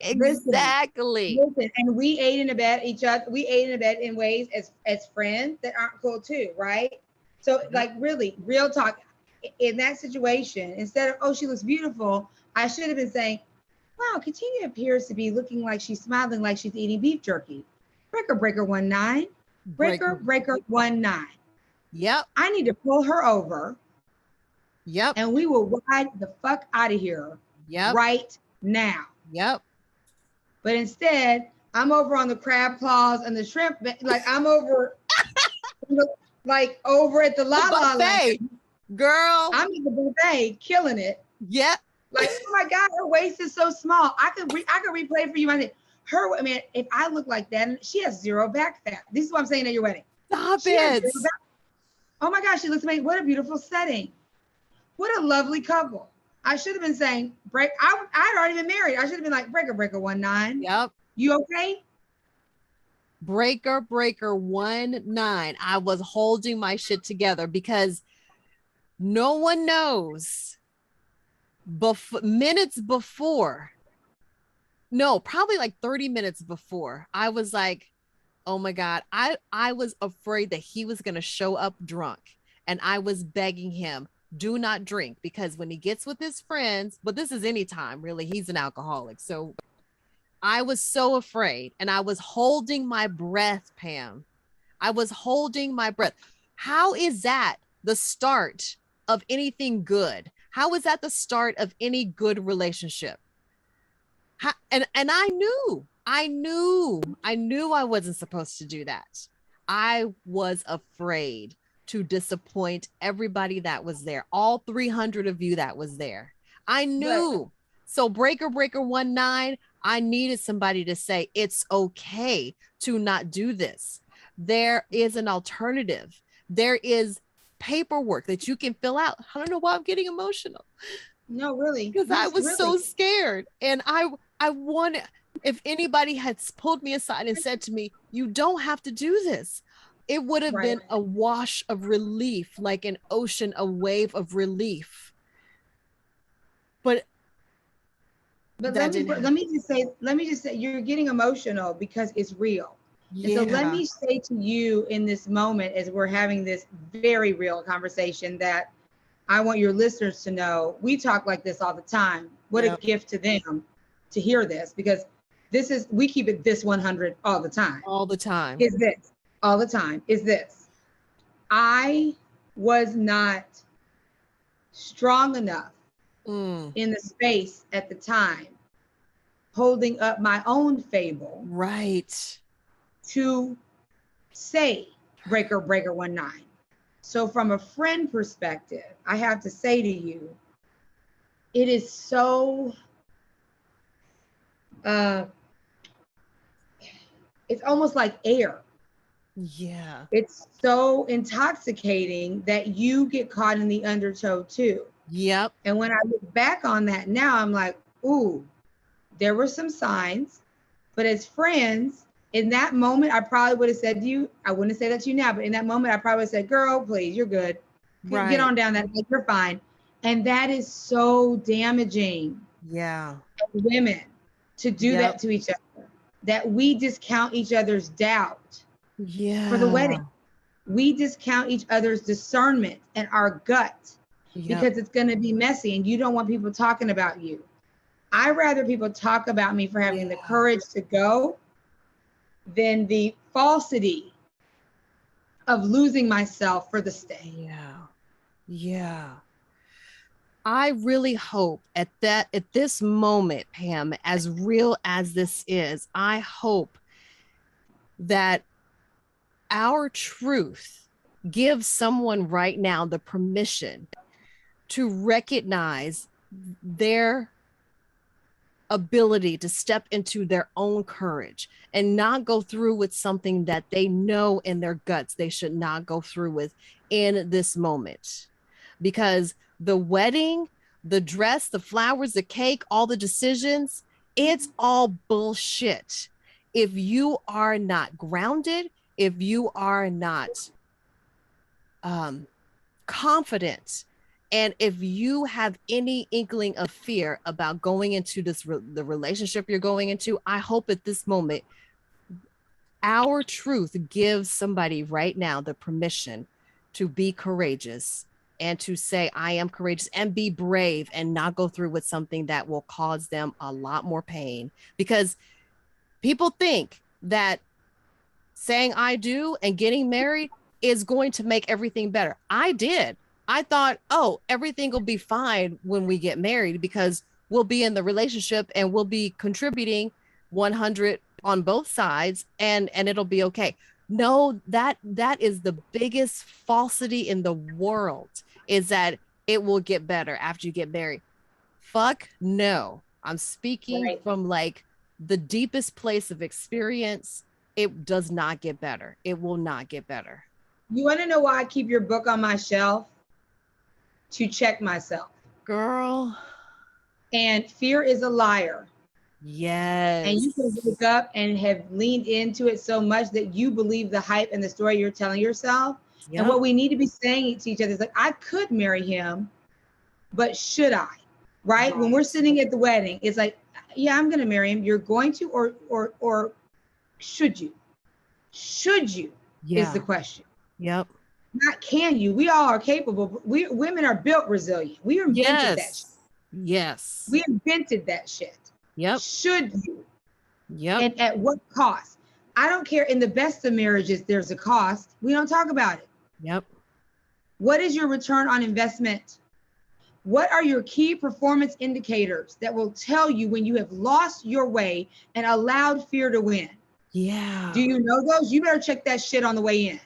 Exactly. Listen, and we aid and abet each other. We aid and abet in ways as friends that aren't cool too, right? So like really, real talk, in that situation, instead of, oh, she looks beautiful, I should have been saying, wow, Catenya appears to be looking like she's smiling like she's eating beef jerky. Breaker 19. Breaker 19. Yep. I need to pull her over. Yep. And we will ride the fuck out of here. Yep. Right now. Yep. But instead, I'm over on the crab claws and the shrimp. Like I'm over, like over at the La La Land. Girl. I'm in the buffet, killing it. Yep. Like, oh my God, her waist is so small. I could replay for you. I mean, if I look like that, she has 0 back fat. This is what I'm saying at your wedding. Stop it. Oh my gosh, she looks amazing. What a beautiful setting. What a lovely couple. I should have been saying, I'd already been married. I should have been like, breaker 19. Yep. You okay? Breaker 19. I was holding my shit together because no one knows. Minutes before, no, probably like 30 minutes before, I was like, oh my God, I was afraid that he was going to show up drunk. And I was begging him, do not drink, because when he gets with his friends, but this is any time really, he's an alcoholic. So I was so afraid, and I was holding my breath, Pam. I was holding my breath. How is that the start of anything good? How is that the start of any good relationship? And I knew I wasn't supposed to do that. I was afraid to disappoint everybody that was there. All 300 of you that was there. I knew. So breaker 19, I needed somebody to say, it's okay to not do this. There is an alternative. There is paperwork that you can fill out. I don't know why I'm getting emotional. No, really. Because I was so scared. And I wanted, if anybody had pulled me aside and said to me, you don't have to do this. it would have Right. been a wash of relief, like an ocean, a wave of relief. But let me just say, you're getting emotional because it's real. yeah. And so let me say to you in this moment, as we're having this very real conversation, that I want your listeners to know, we talk like this all the time. What a gift to them to hear this, because we keep it this 100 all the time. All the time. Is this all the time? Is this? I was not strong enough in the space at the time, holding up my own fable. Right. To say breaker 19. So from a friend perspective, I have to say to you, it is so, it's almost like air. Yeah. It's so intoxicating that you get caught in the undertow too. Yep. And when I look back on that now, I'm like, ooh, there were some signs, but as friends, in that moment, I probably would have said to you, I wouldn't say that to you now, but in that moment, I probably would have said, girl, please, you're good. Right. Get on down that, like, you're fine. And that is so damaging. Yeah. Women to do that to each other, that we discount each other's doubt for the wedding. We discount each other's discernment and our gut because it's going to be messy and you don't want people talking about you. I rather people talk about me for having the courage to go than the falsity of losing myself for the stay. Yeah. I really hope at this moment, Pam, as real as this is, I hope that our truth gives someone right now the permission to recognize their ability to step into their own courage and not go through with something that they know in their guts they should not go through with in this moment. Because the wedding, the dress, the flowers, the cake, all the decisions, it's all bullshit. If you are not grounded, if you are not confident, and if you have any inkling of fear about going into the relationship you're going into, I hope at this moment, our truth gives somebody right now the permission to be courageous and to say, I am courageous, and be brave and not go through with something that will cause them a lot more pain. Because people think that saying I do and getting married is going to make everything better. I did. I thought, oh, everything will be fine when we get married because we'll be in the relationship and we'll be contributing 100 on both sides and it'll be okay. No, that is the biggest falsity in the world, is that it will get better after you get married. Fuck no. I'm speaking from like the deepest place of experience. It does not get better. It will not get better. You want to know why I keep your book on my shelf? To check myself. Girl. And fear is a liar. Yes. And you can wake up and have leaned into it so much that you believe the hype and the story you're telling yourself. Yep. And what we need to be saying to each other is like, I could marry him, but should I? Right? When we're sitting at the wedding, it's like, yeah, I'm going to marry him. You're going to, or should you? Should you? Is the question. Yep. Not can you. We all are capable. But women are built resilient. We invented that shit. Yes. We invented that shit. Yep. Should you? Yep. And at what cost? I don't care. In the best of marriages, there's a cost. We don't talk about it. Yep. What is your return on investment? What are your key performance indicators that will tell you when you have lost your way and allowed fear to win? Yeah. Do you know those? You better check that shit on the way in.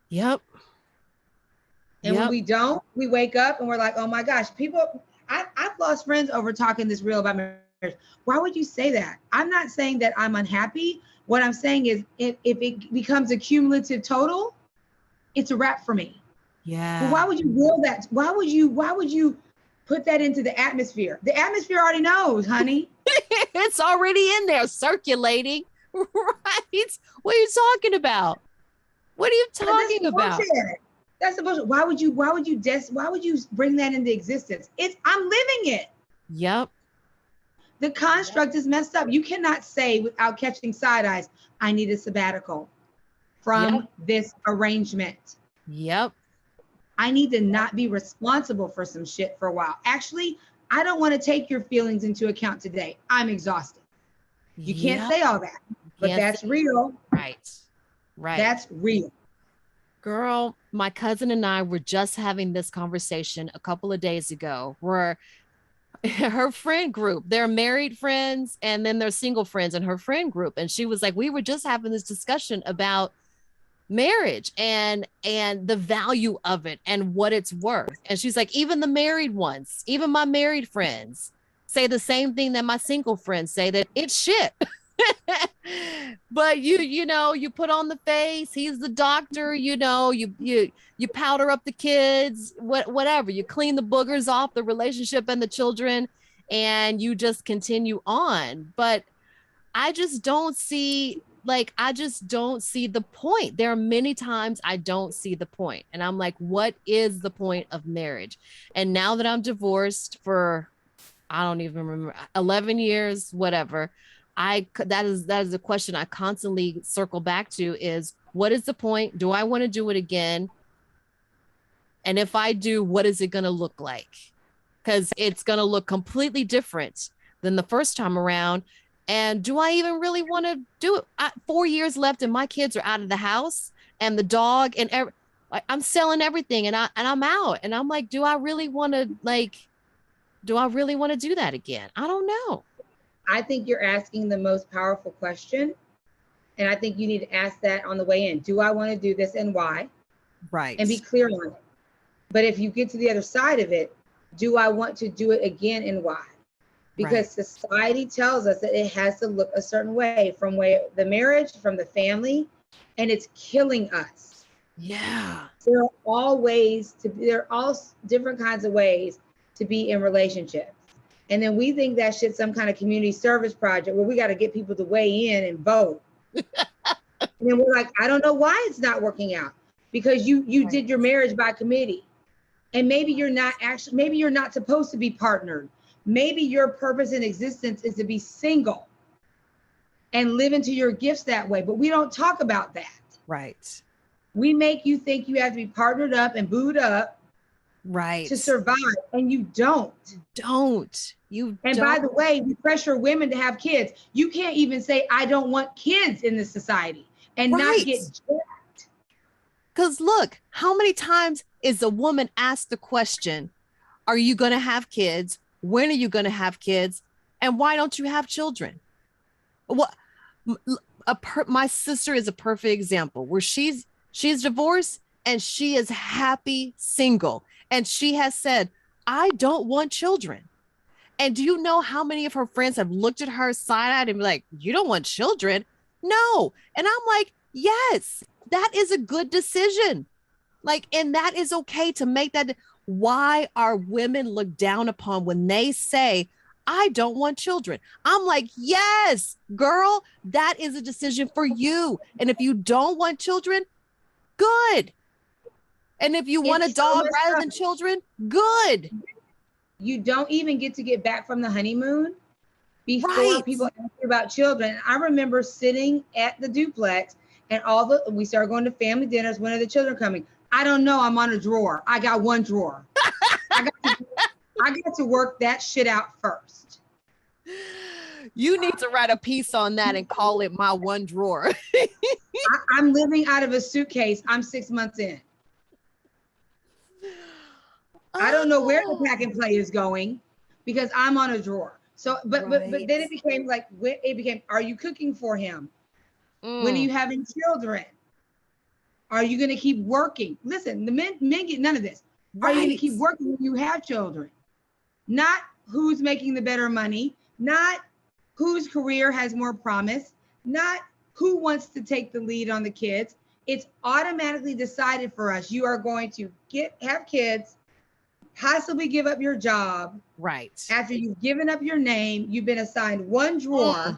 Yep. And when we don't, we wake up and we're like, oh my gosh, people, I've lost friends over talking this real about marriage. Why would you say that? I'm not saying that I'm unhappy. What I'm saying is if it becomes a cumulative total, it's a wrap for me. Yeah. But why would you will that? Why would you put that into the atmosphere? The atmosphere already knows, honey. It's already in there circulating. Right? What are you talking about? What are you talking about? Bullshit. That's the bullshit. Why would you bring that into existence? I'm living it. Yep. The construct is messed up. You cannot say without catching side eyes, I need a sabbatical from this arrangement. Yep. I need to not be responsible for some shit for a while. Actually, I don't want to take your feelings into account today. I'm exhausted. You can't say all that, but that's real. Right. That's real. Girl, my cousin and I were just having this conversation a couple of days ago where her friend group, they're married friends and then they're single friends in her friend group. And she was like, we were just having this discussion about marriage and the value of it and what it's worth. And she's like, even the married ones, even my married friends say the same thing that my single friends say, that it's shit. But you know, you put on the face, he's the doctor, you know, you powder up the kids, whatever, you clean the boogers off the relationship and the children, and you just continue on. But I just don't see the point. There are many times I don't see the point. And I'm like, what is the point of marriage? And now that I'm divorced for, I don't even remember, 11 years, whatever, that is a question I constantly circle back to is, what is the point? Do I want to do it again? And if I do, what is it going to look like? Because it's going to look completely different than the first time around. And do I even really want to do it? 4 years left and my kids are out of the house and the dog and I'm selling everything and I'm out. And I'm like, do I really want to do that again? I don't know. I think you're asking the most powerful question. And I think you need to ask that on the way in. Do I want to do this and why? Right. And be clear on it. But if you get to the other side of it, do I want to do it again and why? Because society tells us that it has to look a certain way, from the marriage, from the family, and it's killing us. Yeah. There are all different kinds of ways to be in relationships. And then we think that shit's some kind of community service project where we got to get people to weigh in and vote. And then we're like, I don't know why it's not working out, because you did your marriage by committee. And maybe you're not supposed to be partnered. Maybe your purpose in existence is to be single and live into your gifts that way. But we don't talk about that. Right. We make you think you have to be partnered up and booed up to survive. And you don't. By the way, we pressure women to have kids. You can't even say, I don't want kids in this society and not get jacked. Because look, how many times is a woman asked the question, are you going to have kids? When are you going to have kids? And why don't you have children? What? My sister is a perfect example where she's divorced and she is happy single. And she has said, I don't want children. And do you know how many of her friends have looked at her side-eyed and be like, you don't want children? No. And I'm like, yes, that is a good decision. Like, and that is okay to make that. Why are women looked down upon when they say, I don't want children? I'm like, yes, girl, that is a decision for you. And if you don't want children, good. And if you want a dog rather than children, good. You don't even get back from the honeymoon before people ask you about children. I remember sitting at the duplex and we started going to family dinners. When are the children coming? I don't know. I'm on a drawer. I got one drawer. I got to work that shit out first. You need to write a piece on that and call it My One Drawer. I'm living out of a suitcase. I'm 6 months in. I don't know where the pack and play is going because I'm on a drawer. So, but then it became, are you cooking for him? When are you having children? Are you going to keep working? Listen, the men get none of this. Are you going to keep working when you have children? Not who's making the better money, not whose career has more promise, not who wants to take the lead on the kids. It's automatically decided for us. You are going to have kids, possibly give up your job. Right. After you've given up your name, you've been assigned one drawer.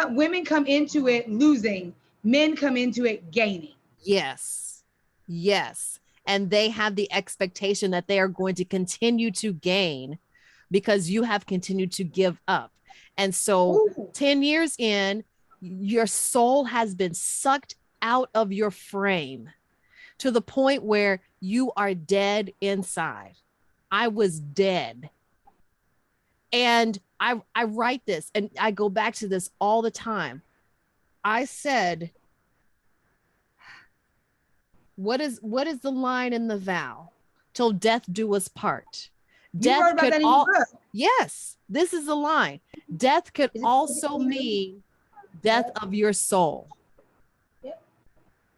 Women come into it losing, men come into it gaining. Yes. Yes. And they have the expectation that they are going to continue to gain because you have continued to give up. And so 10 years in, your soul has been sucked out of your frame to the point where you are dead inside. I was dead. And I write this and I go back to this all the time. I said, what is the line in the vow? Till death do us part. Death could yes, this is the line. Death could also mean death of your soul. Yep.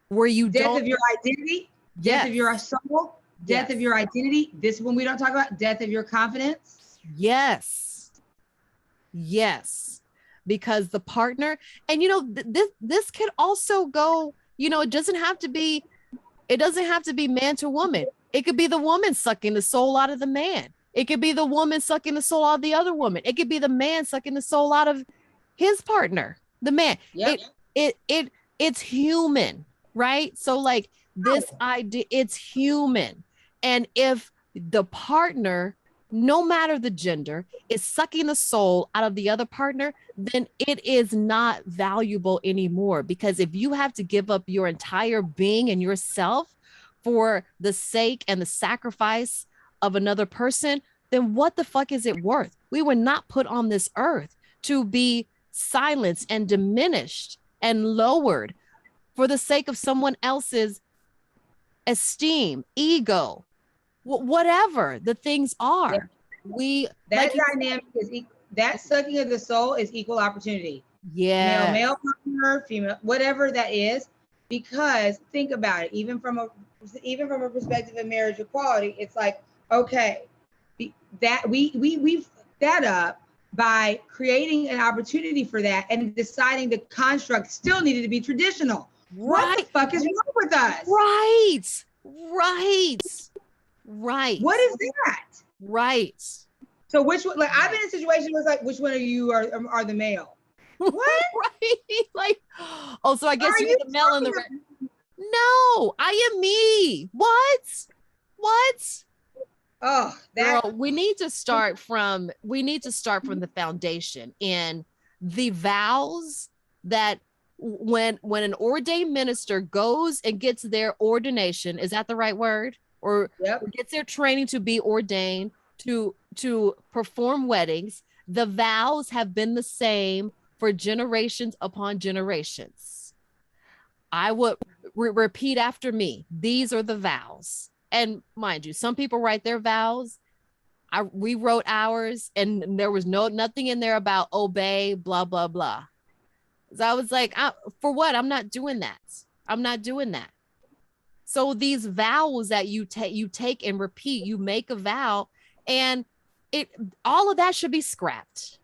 Where you death of your identity, death of your soul, death of your identity. This one we don't talk about, death of your confidence. Yes. Yes. Because the partner, and you know, this could also go, you know, it doesn't have to be man to woman. It could be the woman sucking the soul out of the man. It could be the woman sucking the soul out of the other woman. It could be the man sucking the soul out of his partner, the man. Yep. It's human, right? So like this idea, it's human. And if the partner, no matter the gender, is sucking the soul out of the other partner, then it is not valuable anymore. Because if you have to give up your entire being and yourself for the sake and the sacrifice of another person, then what the fuck is it worth? We were not put on this earth to be silenced and diminished and lowered for the sake of someone else's esteem, ego, whatever the things are. Yeah. That dynamic is that sucking of the soul is equal opportunity. Yeah. Male partner, female, whatever that is. Because think about it, even from a perspective of marriage equality, it's like, okay, that we've that up by creating an opportunity for that and deciding the construct still needed to be traditional. Right. What the fuck is wrong with us? Right. What is that? Right. So which one? Like I've been in situations where it's like, which one of you are the male? What? Right. Like, oh, so I guess you're the male and the red. No, I am me. What? Oh, that girl, we need to start from the foundation in the vows that when an ordained minister goes and gets their ordination, is that the right word? Or gets their training to be ordained to perform weddings, the vows have been the same for generations upon generations. I would repeat after me. These are the vows. And mind you, some people write their vows. We wrote ours and there was nothing in there about obey, blah, blah, blah. So I was like, for what? I'm not doing that. So these vows that you take and repeat, you make a vow and all of that should be scrapped.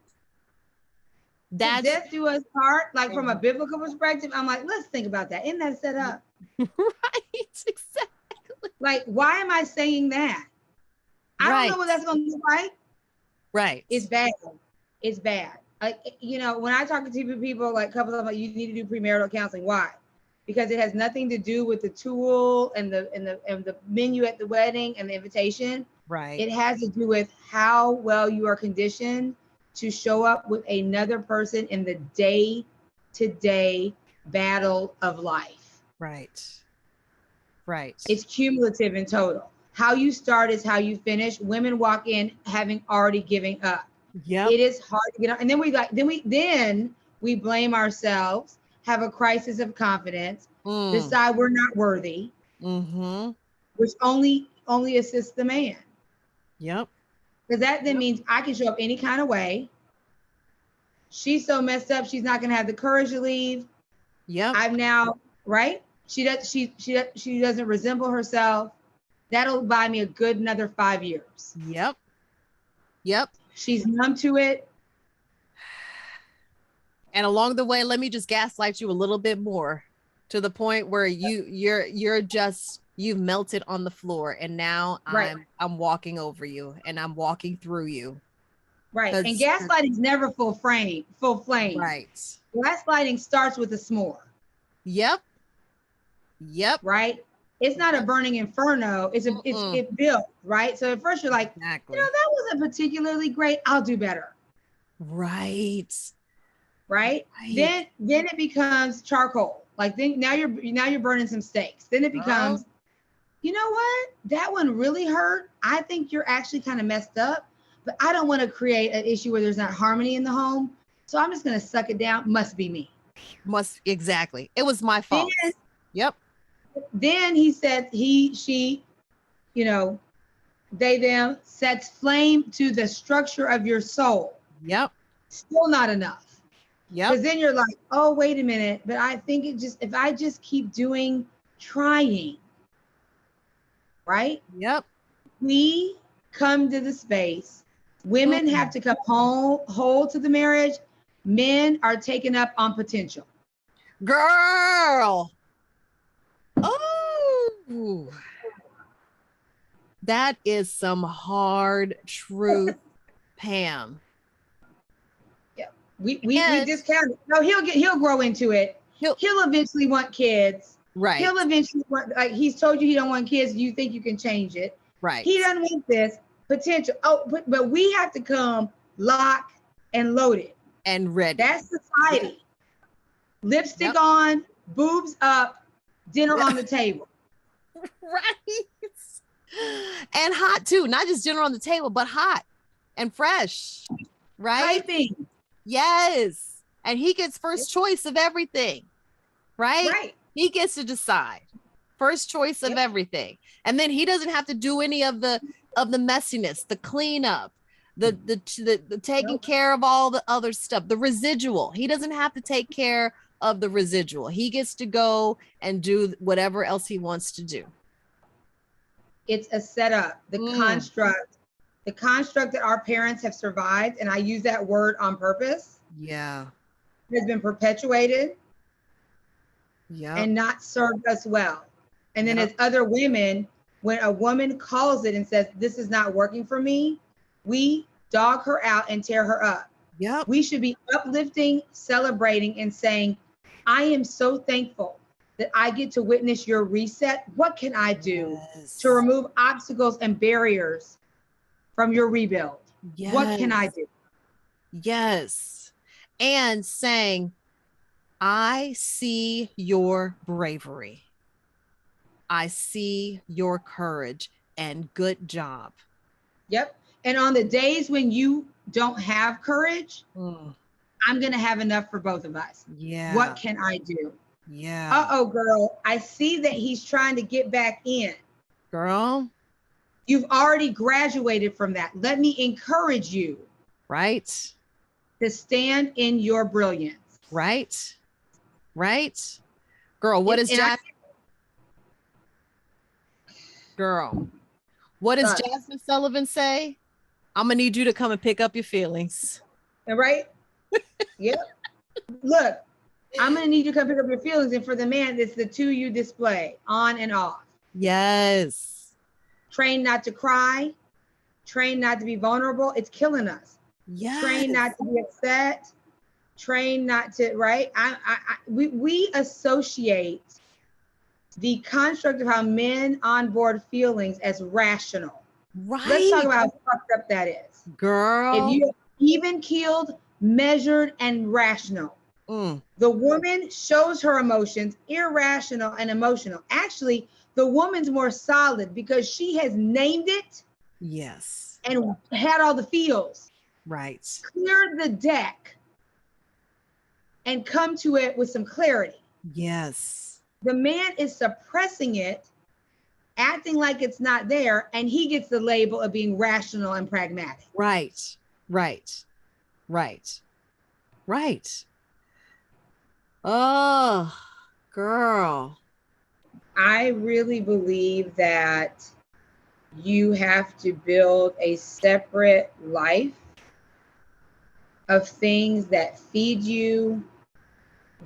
That's death do us part, like from a biblical perspective. I'm like, let's think about that. Isn't that set up? Right, exactly. Like, why am I saying that? I don't know what that's going to look like. Right. It's bad. It's bad. Like, you know, when I talk to people, like couples, I'm like, you need to do premarital counseling. Why? Because it has nothing to do with the tool and the menu at the wedding and the invitation. Right. It has to do with how well you are conditioned to show up with another person in the day-to-day battle of life. Right. It's cumulative in total. How you start is how you finish. Women walk in having already given up. Yeah. It is hard to get on. And then we blame ourselves, have a crisis of confidence, decide we're not worthy, which only assists the man. Yep. Because that then means I can show up any kind of way. She's so messed up, she's not gonna have the courage to leave. Yep. I'm now, right? She doesn't resemble herself. That'll buy me a good another 5 years. Yep. She's numb to it. And along the way, let me just gaslight you a little bit more to the point where you've melted on the floor and now I'm walking over you and I'm walking through you. Right. And gaslighting is never full flame. Right. Gaslighting starts with a s'more. Yep. Right. It's not a burning inferno. It built, right? So at first you're like, exactly. That wasn't particularly great. I'll do better. Right. Then it becomes charcoal. Like then now you're burning some steaks. Then it becomes, you know what? That one really hurt. I think you're actually kind of messed up, but I don't want to create an issue where there's not harmony in the home. So I'm just going to suck it down. Must be me. Exactly. It was my fault. Then he said she, they, them sets flame to the structure of your soul. Yep. Still not enough. Yep. Because then you're like, oh, wait a minute. But I think if I just keep trying, right? Yep. We come to the space. Women have to come whole to the marriage. Men are taken up on potential. Girl. Oh, that is some hard truth, Pam. Yeah, we discount it. No, he'll grow into it. He'll eventually want kids. Right. He'll eventually want, like he's told you he don't want kids. You think you can change it. Right. He doesn't want this potential. Oh, but we have to come locked and loaded and ready. That's society. Lipstick on, boobs up, dinner on the table. Right. And hot too. Not just dinner on the table, but hot and fresh. Right. Piping. Yes. And he gets first choice of everything. Right. He gets to decide. First choice of everything. And then he doesn't have to do any of the messiness, the cleanup, the taking care of all the other stuff, the residual. He doesn't have to take care of the residual. He gets to go and do whatever else he wants to do. It's a setup, the construct that our parents have survived, and I use that word on purpose. Yeah. Has been perpetuated. Yeah. And not served us well. And then as other women, when a woman calls it and says, this is not working for me, we dog her out and tear her up. Yep. We should be uplifting, celebrating, and saying, I am so thankful that I get to witness your reset. What can I do to remove obstacles and barriers from your rebuild? Yes. What can I do? Yes. And saying, I see your bravery. I see your courage, and good job. Yep. And on the days when you don't have courage, I'm going to have enough for both of us. Yeah. What can I do? Yeah. Uh-oh, girl. I see that he's trying to get back in. Girl. You've already graduated from that. Let me encourage you. Right. To stand in your brilliance. Right. Girl, what is Jasmine? Girl, what does Jasmine Sullivan say? I'm gonna need you to come and pick up your feelings. Right? Yep. Look, I'm gonna need you to come pick up your feelings. And for the man, it's the two you display, on and off. Yes. Train not to cry. Train not to be vulnerable. It's killing us. Yes. Train not to be upset. Train not to, right? We associate the construct of how men onboard feelings as rational. Right. Let's talk about how fucked up that is. Girl. If you even keeled, measured, and rational. The woman shows her emotions irrational and emotional. Actually, the woman's more solid because she has named it. Yes. And had all the feels. Right. Cleared the deck and come to it with some clarity. Yes. The man is suppressing it, acting like it's not there, and he gets the label of being rational and pragmatic. Right. Oh, girl. I really believe that you have to build a separate life of things that feed you,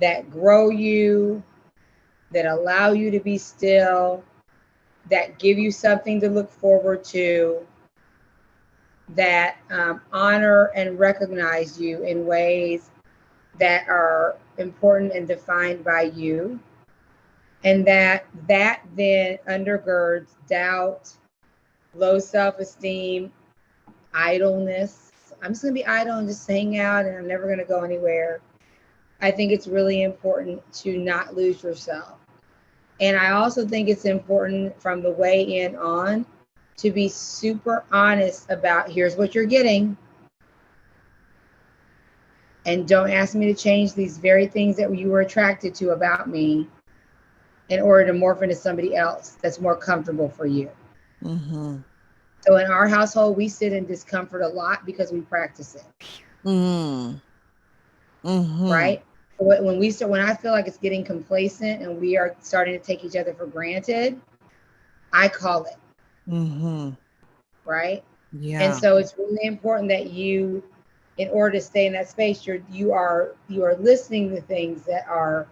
that grow you, that allow you to be still, that give you something to look forward to. that honor and recognize you in ways that are important and defined by you, and that then undergirds doubt, low self-esteem, idleness. I'm just gonna be idle and just hang out and I'm never gonna go anywhere. I think it's really important to not lose yourself. And I also think it's important from the way in on to be super honest about, here's what you're getting. And don't ask me to change these very things that you were attracted to about me in order to morph into somebody else that's more comfortable for you. Mm-hmm. So in our household, we sit in discomfort a lot because we practice it. Mm-hmm. Mm-hmm. Right? When I feel like it's getting complacent and we are starting to take each other for granted, I call it. Mm-hmm. Right? Yeah. And so it's really important that you, in order to stay in that space, you are listening to things that are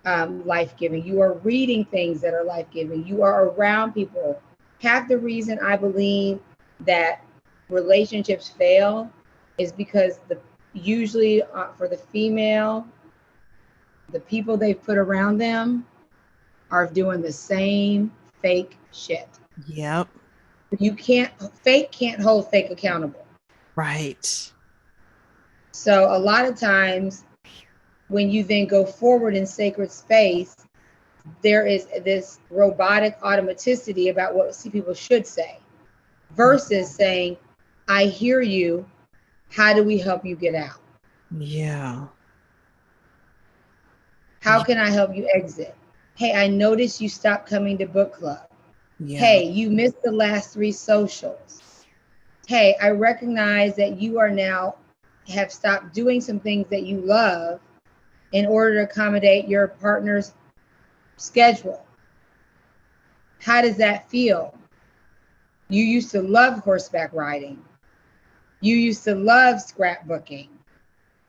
life-giving. You are reading things that are life-giving. You are around people. Half the reason I believe that relationships fail is because usually for the female, the people they've put around them are doing the same fake shit. Yep. Fake can't hold fake accountable. Right. So a lot of times when you then go forward in sacred space, there is this robotic automaticity about what people should say versus saying, I hear you. How do we help you get out? Yeah. How can I help you exit? Hey, I noticed you stopped coming to book club. Yeah. Hey, you missed the last 3 socials. Hey, I recognize that you are now have stopped doing some things that you love in order to accommodate your partner's schedule. How does that feel? You used to love horseback riding. You used to love scrapbooking.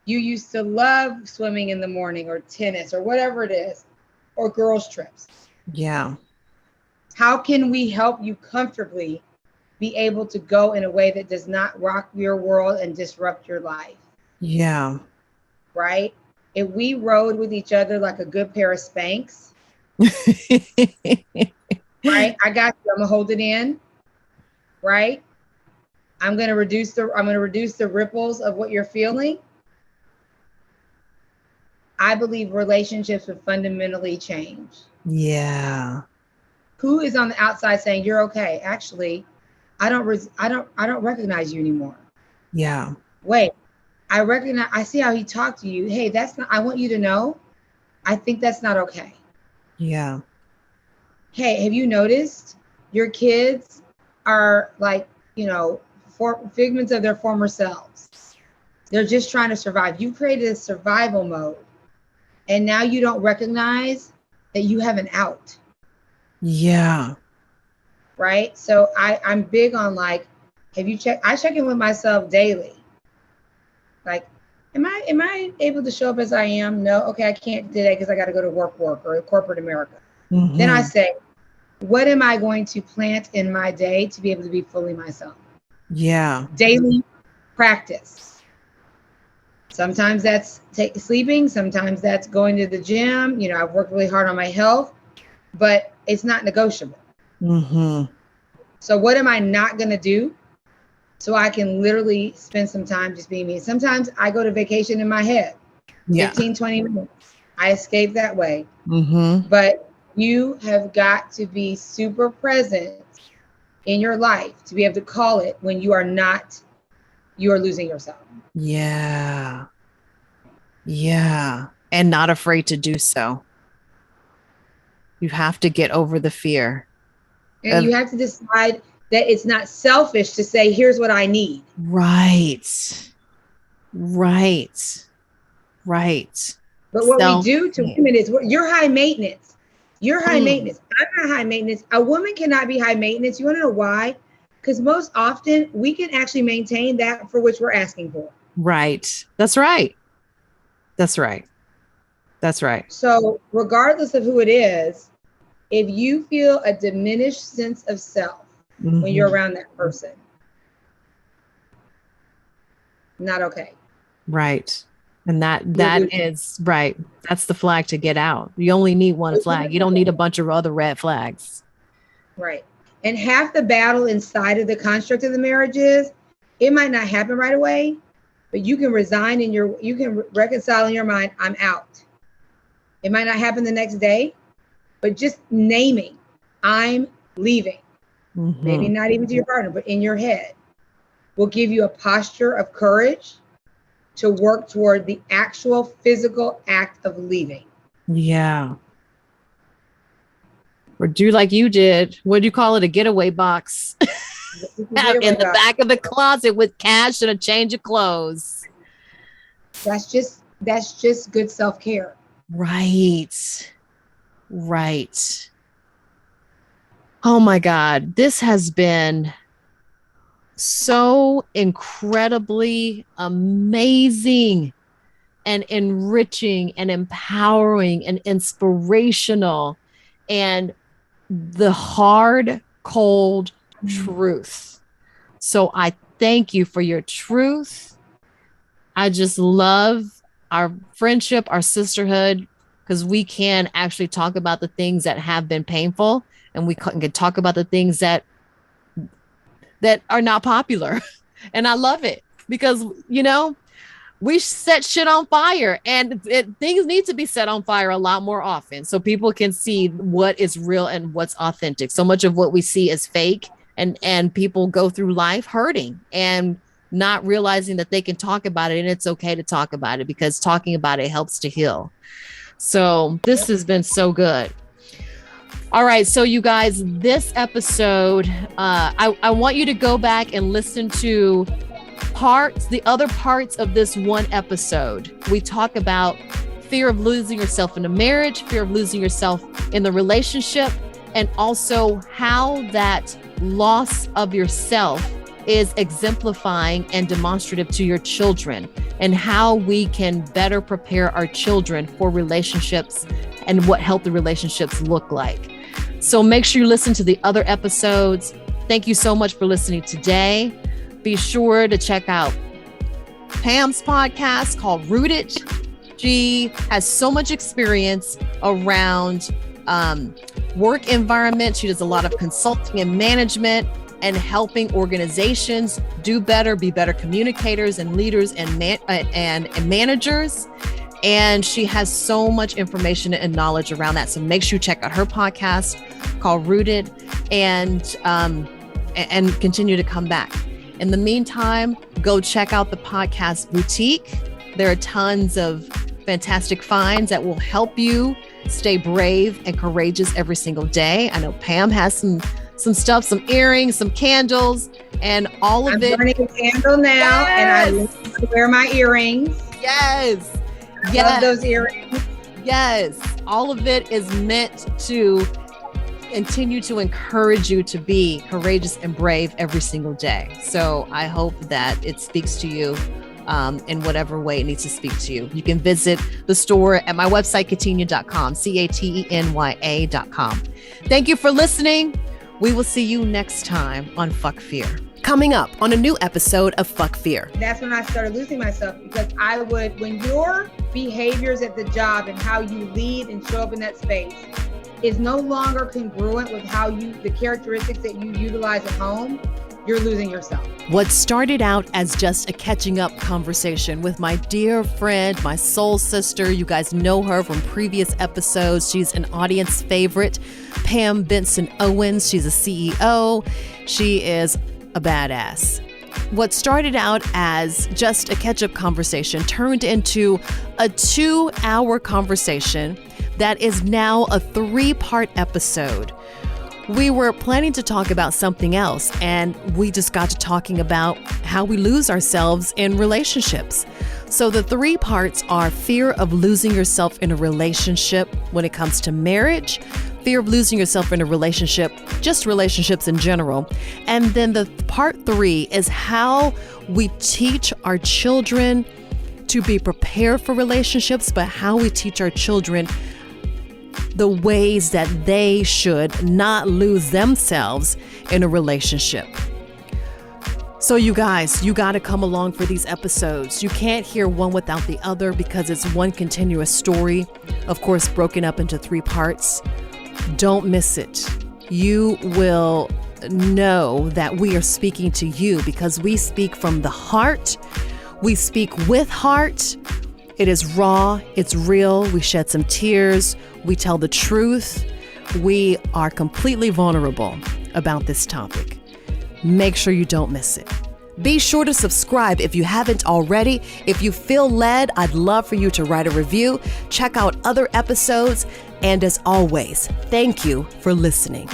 You used to love swimming in the morning or tennis or whatever it is, or girls' trips. Yeah. How can we help you comfortably be able to go in a way that does not rock your world and disrupt your life? Yeah. Right? If we rode with each other like a good pair of Spanx, right? I got you. I'm gonna hold it in, right? I'm gonna reduce the ripples of what you're feeling. I believe relationships would fundamentally change. Yeah. Who is on the outside saying you're okay? Actually, I don't recognize you anymore. Yeah. Wait, I see how he talked to you. Hey, I want you to know, I think that's not okay. Yeah. Hey, have you noticed your kids are like, figments of their former selves. They're just trying to survive. You created a survival mode. And now you don't recognize that you have an out. Yeah. Right? So I'm big on like, I check in with myself daily. Like, am I able to show up as I am? No. Okay, I can't today because I got to go to work or corporate America. Mm-hmm. Then I say, what am I going to plant in my day to be able to be fully myself? Yeah. Daily practice. Sometimes that's sleeping. Sometimes that's going to the gym. I've worked really hard on my health, but it's not negotiable. Mm-hmm. So what am I not going to do so I can literally spend some time just being me? Sometimes I go to vacation in my head, 15, 20 minutes. I escape that way. Mm-hmm. But you have got to be super present in your life to be able to call it when you are losing yourself. Yeah. Yeah. And not afraid to do so. You have to get over the fear. And you have to decide that it's not selfish to say, here's what I need. Right. Right. Right. But what we do to women is, you're high maintenance. You're high maintenance. I'm not high maintenance. A woman cannot be high maintenance. You want to know why? Because most often we can actually maintain that for which we're asking for. Right. That's right. That's right. That's right. So regardless of who it is, if you feel a diminished sense of self when you're around that person, Not okay. Right. And that is right. That's the flag to get out. You only need one flag. You don't need a bunch of other red flags. Right. And half the battle inside of the construct of the marriage is, it might not happen right away, but you can resign you can reconcile in your mind, I'm out. It might not happen the next day, but just naming, I'm leaving. Mm-hmm. Maybe not even to your partner, but in your head, will give you a posture of courage to work toward the actual physical act of leaving. Yeah. Or do like you did. What do you call it? A getaway box. In the back of the closet with cash and a change of clothes. That's just good self-care. Right. Right. Oh my God. This has been so incredibly amazing and enriching and empowering and inspirational, and the hard, cold truth. So I thank you for your truth. I just love our friendship, our sisterhood, because we can actually talk about the things that have been painful, and we can talk about the things that are not popular. And I love it because, we set shit on fire, and things need to be set on fire a lot more often so people can see what is real and what's authentic. So much of what we see is fake, and people go through life hurting and not realizing that they can talk about it, and it's okay to talk about it because talking about it helps to heal. So this has been so good. All right. So you guys, this episode, I want you to go back and listen to the other parts of this one episode. We talk about fear of losing yourself in a marriage, fear of losing yourself in the relationship, and also how that loss of yourself is exemplifying and demonstrative to your children, and how we can better prepare our children for relationships and what healthy relationships look like. So make sure you listen to the other episodes. Thank you so much for listening today. Be sure to check out Pam's podcast called Rooted. She has so much experience around work environment. She does a lot of consulting and management and helping organizations do better, be better communicators and leaders and managers. And she has so much information and knowledge around that. So make sure you check out her podcast called Rooted, and continue to come back. In the meantime, go check out the Podcast Boutique. There are tons of fantastic finds that will help you stay brave and courageous every single day. I know Pam has some stuff, some earrings, some candles, and all of it. I'm burning a candle now, yes. And I love to wear my earrings. Yes. I love those earrings. Yes. All of it is meant to continue to encourage you to be courageous and brave every single day. So I hope that it speaks to you in whatever way it needs to speak to you. You can visit the store at my website, Catenya.com, Catenya.com. Thank you for listening. We will see you next time on Fuck Fear. Coming up on a new episode of Fuck Fear. That's when I started losing myself, because when your behaviors at the job and how you lead and show up in that space is no longer congruent with the characteristics that you utilize at home, you're losing yourself. What started out as just a catching up conversation with my dear friend, my soul sister, you guys know her from previous episodes. She's an audience favorite, Pam Benson Owens. She's a CEO. She is a badass. What started out as just a catch-up conversation turned into a 2-hour conversation that is now a 3-part episode. We were planning to talk about something else, and we just got to talking about how we lose ourselves in relationships. So the 3 parts are fear of losing yourself in a relationship when it comes to marriage, fear of losing yourself in a relationship, just relationships in general. And then the part 3 is how we teach our children to be prepared for relationships, but how we teach our children the ways that they should not lose themselves in a relationship. So you guys, you got to come along for these episodes. You can't hear one without the other because it's one continuous story, of course, broken up into 3 parts. Don't miss it. You will know that we are speaking to you because we speak from the heart. We speak with heart. It is raw. It's real. We shed some tears. We tell the truth. We are completely vulnerable about this topic. Make sure you don't miss it. Be sure to subscribe if you haven't already. If you feel led, I'd love for you to write a review, check out other episodes, and as always, thank you for listening.